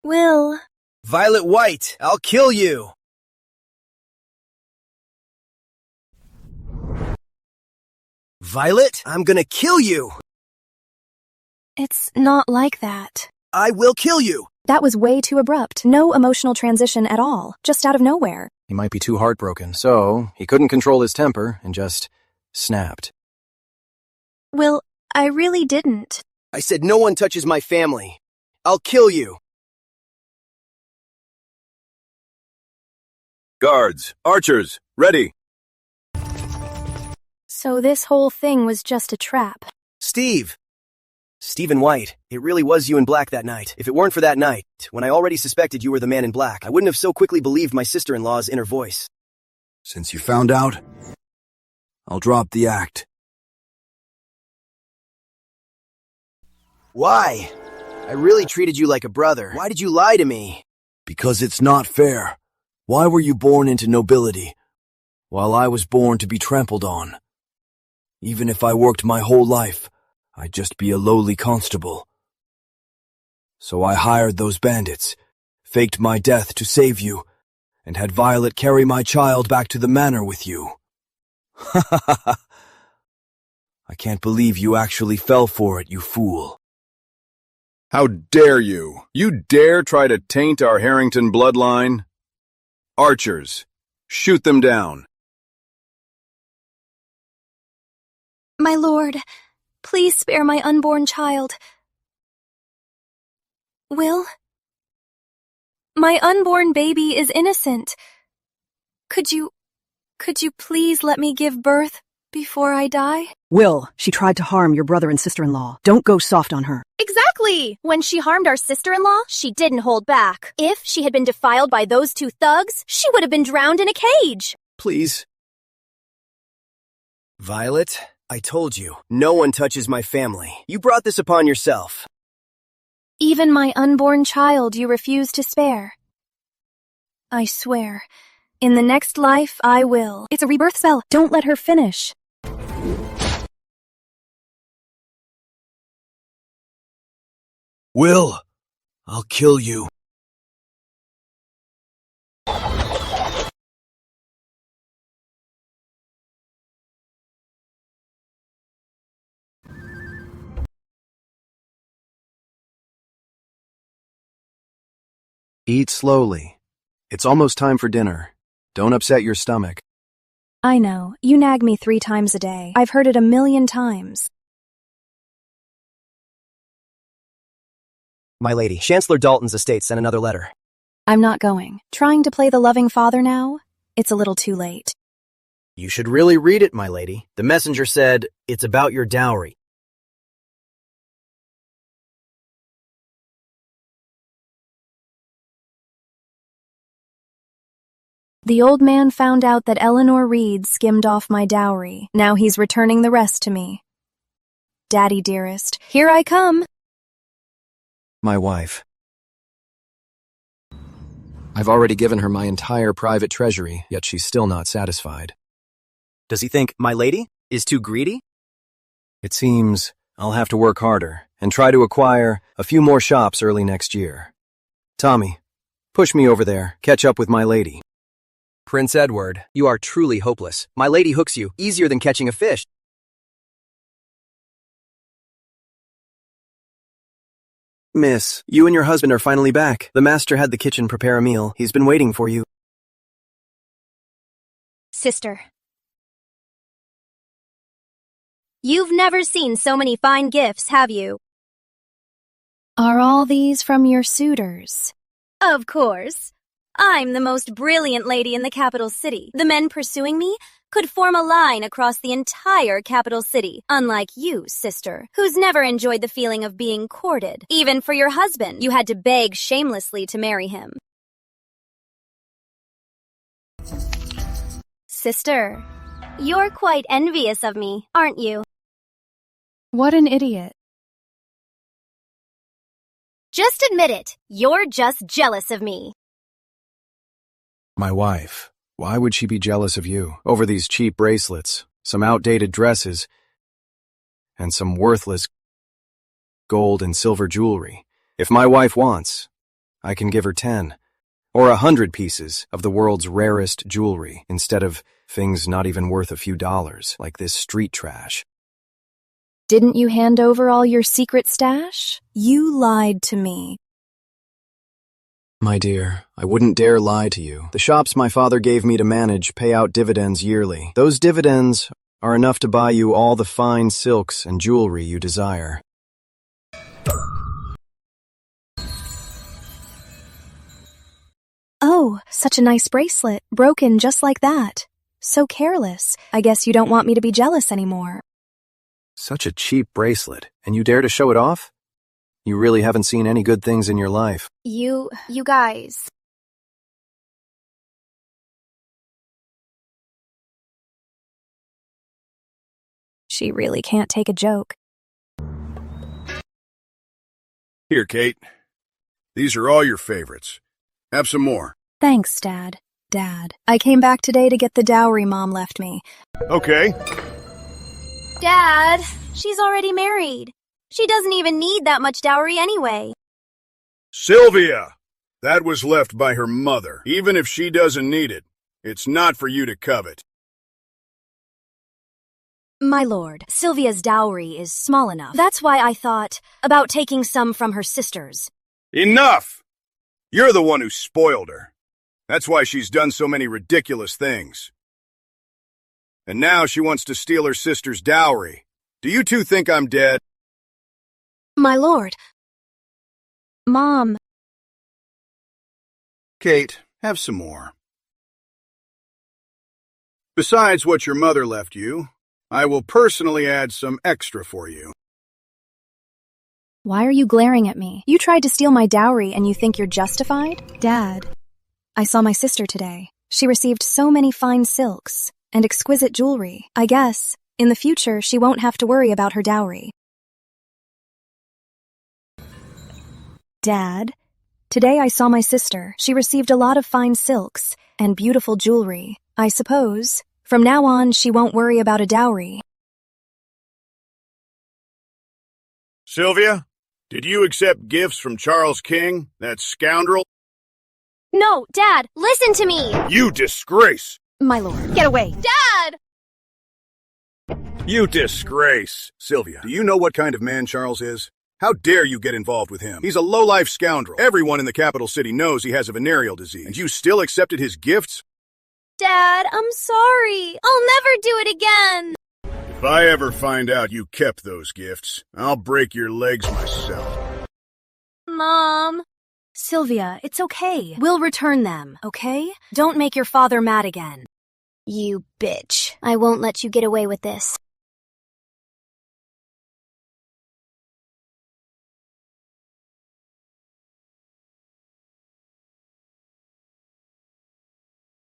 Will. Violet White, I'll kill you! Violet, I'm gonna kill you! It's not like that. I will kill you! That was way too abrupt. No emotional transition at all. Just out of nowhere. He might be too heartbroken, so he couldn't control his temper and just snapped. Will, I really didn't. I said no one touches my family. I'll kill you! Guards, archers, ready! So this whole thing was just a trap. Steve! Stephen White, it really was you in black that night. If it weren't for that night, when I already suspected you were the man in black, I wouldn't have so quickly believed my sister-in-law's inner voice. Since you found out, I'll drop the act. Why? I really treated you like a brother. Why did you lie to me? Because it's not fair. Why were you born into nobility, while I was born to be trampled on? Even if I worked my whole life, I'd just be a lowly constable. So I hired those bandits, faked my death to save you, and had Violet carry my child back to the manor with you. Ha ha ha ha! I can't believe you actually fell for it, you fool. How dare you? You dare try to taint our Harrington bloodline? Archers, shoot them down. My lord, please spare my unborn child. Will? My unborn baby is innocent. Could you please let me give birth before I die? Will, she tried to harm your brother and sister-in-law. Don't go soft on her. Exactly! When she harmed our sister-in-law, she didn't hold back. If she had been defiled by those two thugs, she would have been drowned in a cage. Please. Violet, I told you, no one touches my family. You brought this upon yourself. Even my unborn child you refuse to spare. I swear, in the next life I will. It's a rebirth spell. Don't let her finish. Will, I'll kill you. Eat slowly. It's almost time for dinner. Don't upset your stomach. I know. You nag me 3 times a day. I've heard it 1,000,000 times. My lady, Chancellor Dalton's estate sent another letter. I'm not going. Trying to play the loving father now? It's a little too late. You should really read it, my lady. The messenger said, it's about your dowry. The old man found out that Eleanor Reed skimmed off my dowry. Now he's returning the rest to me. Daddy dearest, here I come. My wife. I've already given her my entire private treasury, yet she's still not satisfied. Does he think my lady is too greedy? It seems I'll have to work harder and try to acquire a few more shops early next year. Tommy, push me over there, catch up with my lady. Prince Edward, you are truly hopeless. My lady hooks you easier than catching a fish. Miss, you and your husband are finally back. The master had the kitchen prepare a meal. He's been waiting for you. Sister. You've never seen so many fine gifts, have you? Are all these from your suitors? Of course. I'm the most brilliant lady in the capital city. The men pursuing me could form a line across the entire capital city, unlike you, sister, who's never enjoyed the feeling of being courted. Even for your husband, you had to beg shamelessly to marry him. Sister, you're quite envious of me, aren't you? What an idiot. Just admit it. You're just jealous of me. My wife. Why would she be jealous of you? Over these cheap bracelets, some outdated dresses, and some worthless gold and silver jewelry. If my wife wants, I can give her 10 or 100 pieces of the world's rarest jewelry instead of things not even worth a few dollars, like this street trash. Didn't you hand over all your secret stash? You lied to me. My dear, I wouldn't dare lie to you. The shops my father gave me to manage pay out dividends yearly. Those dividends are enough to buy you all the fine silks and jewelry you desire. Oh, such a nice bracelet, broken just like that. So careless. I guess you don't want me to be jealous anymore. Such a cheap bracelet, and you dare to show it off? You really haven't seen any good things in your life. You guys. She really can't take a joke. Here, Kate. These are all your favorites. Have some more. Thanks, Dad. Dad, I came back today to get the dowry Mom left me. Okay. Dad, she's already married. She doesn't even need that much dowry anyway. Sylvia! That was left by her mother. Even if she doesn't need it, it's not for you to covet. My lord, Sylvia's dowry is small enough. That's why I thought about taking some from her sisters. Enough! You're the one who spoiled her. That's why she's done so many ridiculous things. And now she wants to steal her sister's dowry. Do you two think I'm dead? My lord. Mom. Kate, have some more. Besides what your mother left you, I will personally add some extra for you. Why are you glaring at me? You tried to steal my dowry and you think you're justified? Dad, I saw my sister today. She received so many fine silks and exquisite jewelry. I guess, in the future, she won't have to worry about her dowry. Dad, today I saw my sister. She received a lot of fine silks and beautiful jewelry. I suppose, from now on, she won't worry about a dowry. Sylvia, did you accept gifts from Charles King, that scoundrel? No, Dad, listen to me! You disgrace! My lord, get away! Dad! You disgrace! Sylvia, do you know what kind of man Charles is? How dare you get involved with him? He's a low-life scoundrel. Everyone in the capital city knows he has a venereal disease, and you still accepted his gifts? Dad, I'm sorry. I'll never do it again. If I ever find out you kept those gifts, I'll break your legs myself. Mom. Sylvia, it's okay. We'll return them, okay? Don't make your father mad again. You bitch. I won't let you get away with this.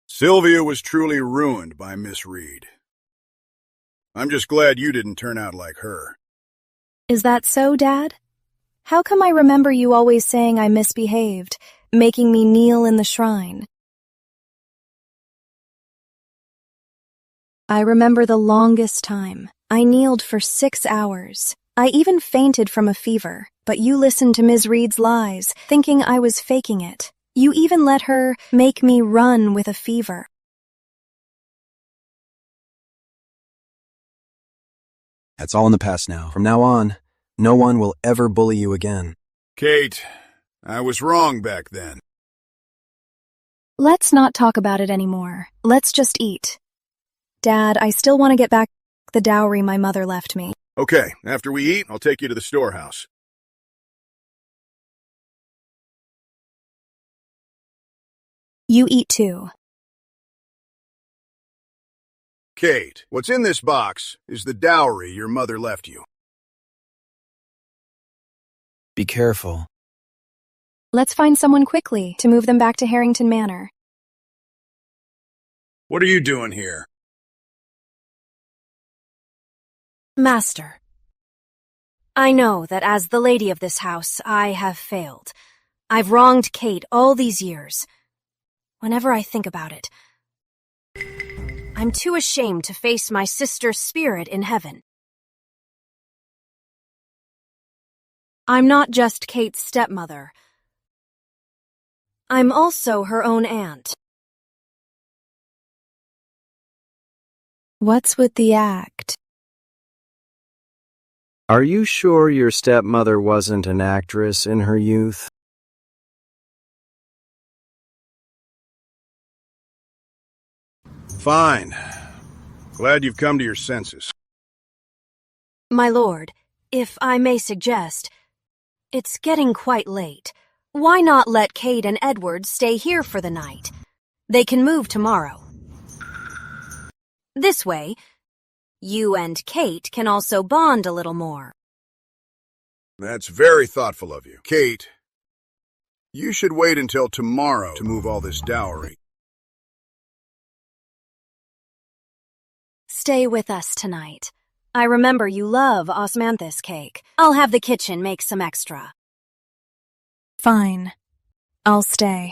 Sylvia was truly ruined by Miss Reed. I'm just glad you didn't turn out like her. Is that so, Dad? How come I remember you always saying I misbehaved, making me kneel in the shrine? I remember the longest time. I kneeled for 6 hours. I even fainted from a fever, but you listened to Ms. Reed's lies, thinking I was faking it. You even let her make me run with a fever. That's all in the past now. From now on, no one will ever bully you again. Kate, I was wrong back then. Let's not talk about it anymore. Let's just eat. Dad, I still want to get back the dowry my mother left me. Okay, after we eat, I'll take you to the storehouse. You eat too. Kate, what's in this box is the dowry your mother left you. Be careful. Let's find someone quickly to move them back to Harrington Manor. What are you doing here? Master, I know that as the lady of this house, I have failed. I've wronged Kate all these years. Whenever I think about it, I'm too ashamed to face my sister's spirit in heaven. I'm not just Kate's stepmother. I'm also her own aunt. What's with the act? Are you sure your stepmother wasn't an actress in her youth? Fine. Glad you've come to your senses. My lord, if I may suggest, it's getting quite late. Why not let Kate and Edward stay here for the night? They can move tomorrow. This way, you and Kate can also bond a little more. That's very thoughtful of you. Kate, you should wait until tomorrow to move all this dowry. Stay with us tonight. I remember you love osmanthus cake. I'll have the kitchen make some extra. Fine. I'll stay.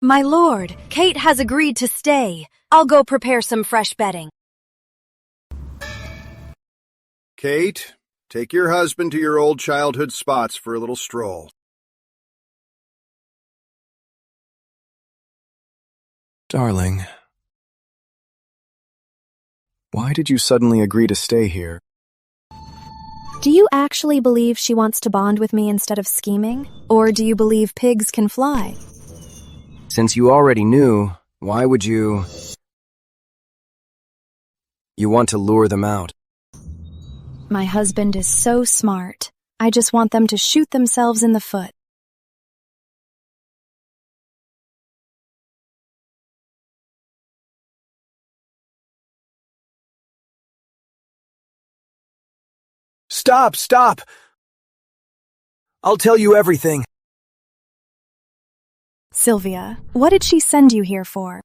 My lord, Kate has agreed to stay. I'll go prepare some fresh bedding. Kate, take your husband to your old childhood spots for a little stroll. Darling, why did you suddenly agree to stay here? Do you actually believe she wants to bond with me instead of scheming? Or do you believe pigs can fly? Since you already knew, why would you... You want to lure them out. My husband is so smart. I just want them to shoot themselves in the foot. Stop! I'll tell you everything. Sylvia, what did she send you here for?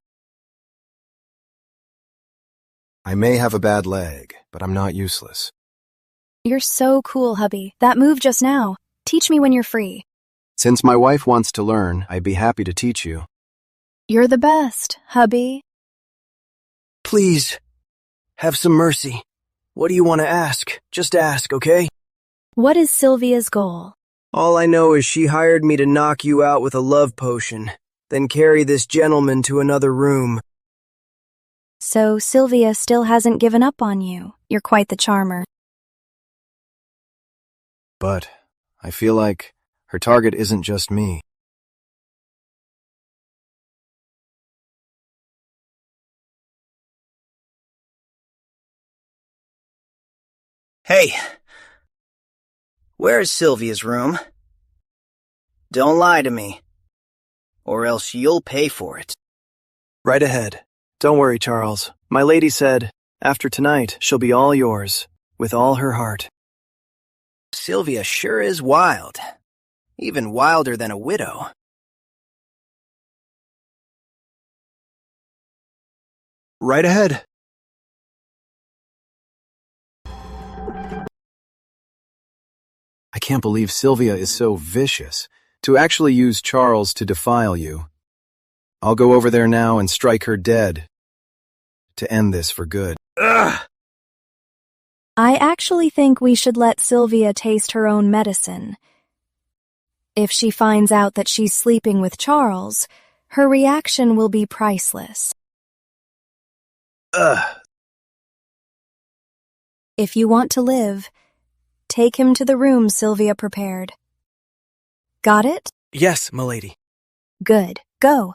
I may have a bad leg, but I'm not useless. You're so cool, hubby. That move just now. Teach me when you're free. Since my wife wants to learn, I'd be happy to teach you. You're the best, hubby. Please, have some mercy. What do you want to ask? Just ask, okay? What is Sylvia's goal? All I know is she hired me to knock you out with a love potion, then carry this gentleman to another room. So Sylvia still hasn't given up on you. You're quite the charmer. But I feel like her target isn't just me. Hey, where's Sylvia's room? Don't lie to me, or else you'll pay for it. Right ahead. Don't worry, Charles. My lady said, after tonight, she'll be all yours, with all her heart. Sylvia sure is wild. Even wilder than a widow. Right ahead. I can't believe Sylvia is so vicious, to actually use Charles to defile you. I'll go over there now and strike her dead, to end this for good. Ugh! I actually think we should let Sylvia taste her own medicine. If she finds out that she's sleeping with Charles, her reaction will be priceless. Ugh! If you want to live, take him to the room Sylvia prepared. Got it? Yes, milady. Good. Go.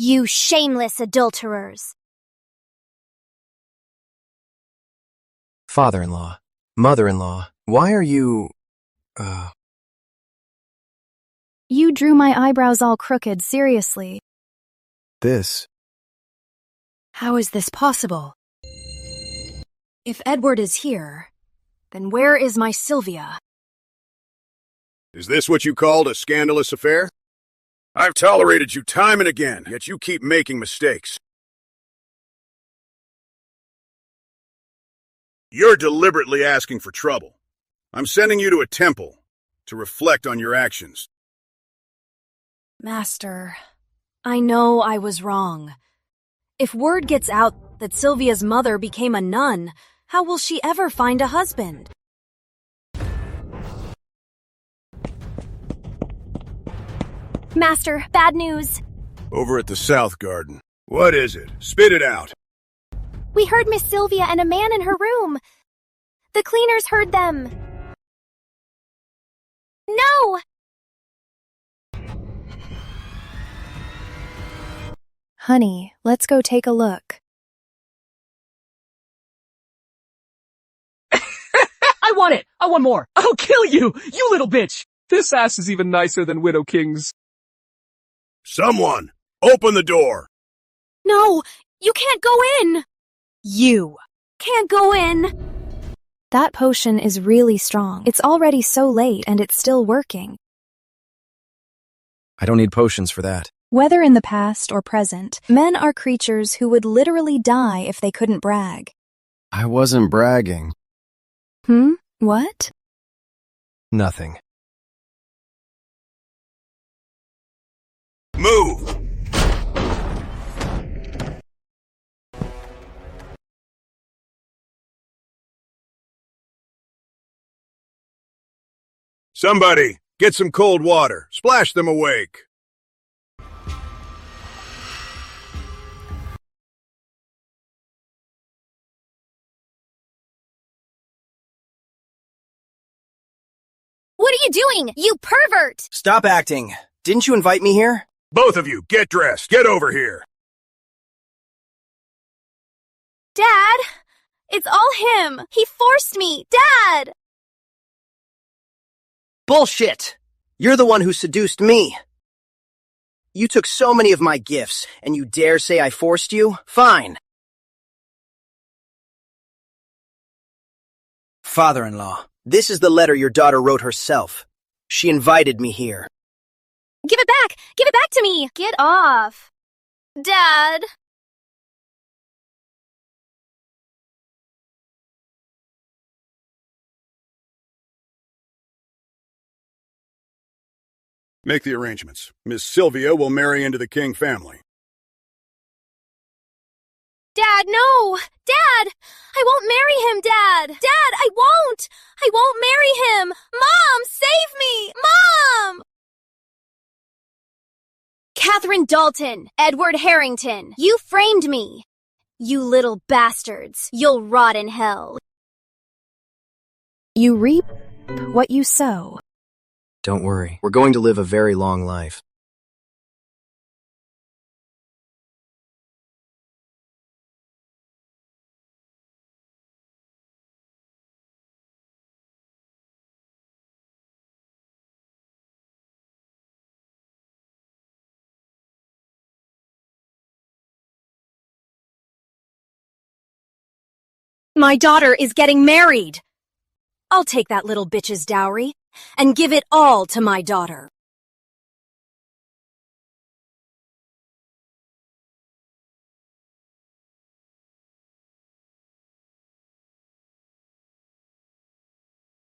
You shameless adulterers. Father-in-law, mother-in-law, why are you, You drew my eyebrows all crooked, seriously. this? How is this possible? If Edward is here, then where is my Sylvia? Is this what you called a scandalous affair? I've tolerated you time and again, yet you keep making mistakes. You're deliberately asking for trouble. I'm sending you to a temple to reflect on your actions. Master, I know I was wrong. If word gets out that Sylvia's mother became a nun, how will she ever find a husband? Master, bad news. Over at the South Garden. What is it? Spit it out. We heard Miss Sylvia and a man in her room. The cleaners heard them. No! Honey, let's go take a look. I want it! I want more! I'll kill you! You little bitch! This ass is even nicer than Widow King's. Someone, open the door! No, you can't go in! You can't go in! That potion is really strong. It's already so late and it's still working. I don't need potions for that. Whether in the past or present, men are creatures who would literally die if they couldn't brag. I wasn't bragging. What? Nothing. Move! Somebody, get some cold water. Splash them awake. What are you doing, you pervert? Stop acting. Didn't you invite me here? Both of you, get dressed. Get over here. Dad, it's all him. He forced me. Dad! Bullshit! You're the one who seduced me. You took so many of my gifts, and you dare say I forced you? Fine. Father-in-law, this is the letter your daughter wrote herself. She invited me here. Give it back! Give it back to me! Get off. Dad! Make the arrangements. Miss Sylvia will marry into the King family. Dad, no! Dad! I won't marry him, Dad! Dad, I won't! I won't marry him! Mom, save me! Mom! Catherine Dalton, Edward Harrington, you framed me. You little bastards, you'll rot in hell. You reap what you sow. Don't worry. We're going to live a very long life. My daughter is getting married. I'll take that little bitch's dowry and give it all to my daughter.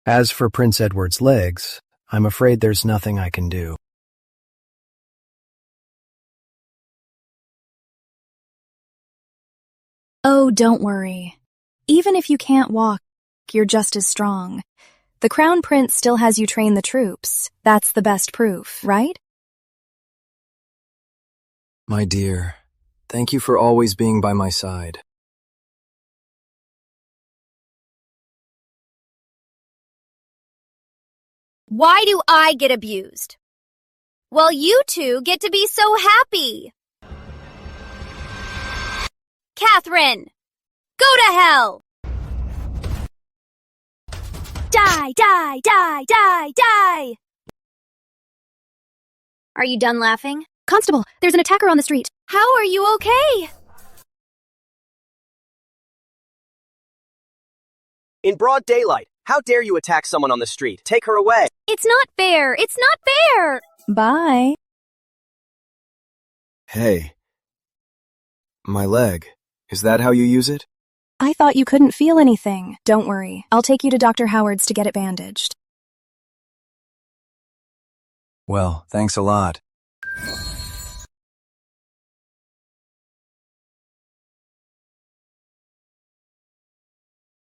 As for Prince Edward's legs, I'm afraid there's nothing I can do. Oh, don't worry. Even if you can't walk, you're just as strong. The Crown Prince still has you train the troops. That's the best proof, right? My dear, thank you for always being by my side. Why do I get abused? Well, you two get to be so happy. Catherine! Go to hell! Die, die, die, die, die! Are you done laughing? Constable, there's an attacker on the street. How are you okay? In broad daylight, how dare you attack someone on the street? Take her away. It's not fair! It's not fair! Bye. Hey. My leg. Is that how you use it? I thought you couldn't feel anything. Don't worry. I'll take you to Dr. Howard's to get it bandaged. Well, thanks a lot.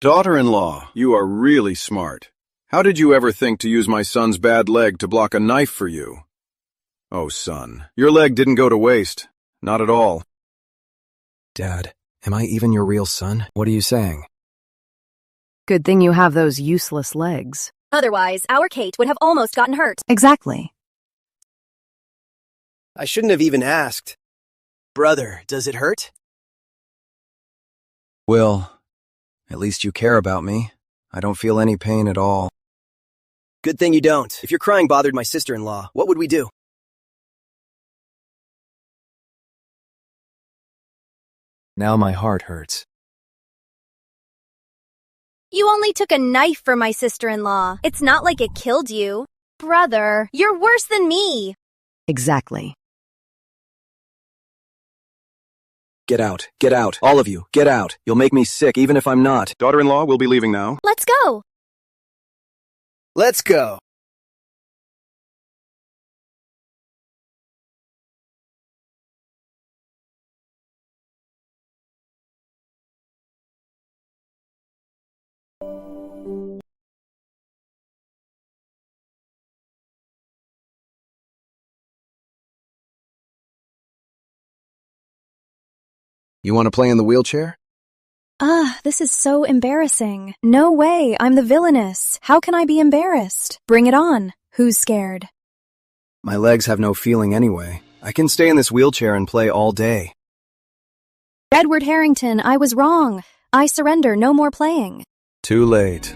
Daughter-in-law, you are really smart. How did you ever think to use my son's bad leg to block a knife for you? Oh, son, your leg didn't go to waste. Not at all. Dad, am I even your real son? What are you saying? Good thing you have those useless legs. Otherwise, our Kate would have almost gotten hurt. Exactly. I shouldn't have even asked. Brother, does it hurt? Will, at least you care about me. I don't feel any pain at all. Good thing you don't. If your crying bothered my sister-in-law, what would we do? Now my heart hurts. You only took a knife for my sister-in-law. It's not like it killed you. Brother, you're worse than me. Exactly. Get out, all of you, get out. You'll make me sick even if I'm not. Daughter-in-law, we'll be leaving now. Let's go. Let's go. You want to play in the wheelchair? This is so embarrassing. No way, I'm the villainess. How can I be embarrassed? Bring it on. Who's scared? My legs have no feeling anyway. I can stay in this wheelchair and play all day. Edward Harrington, I was wrong. I surrender, no more playing. Too late.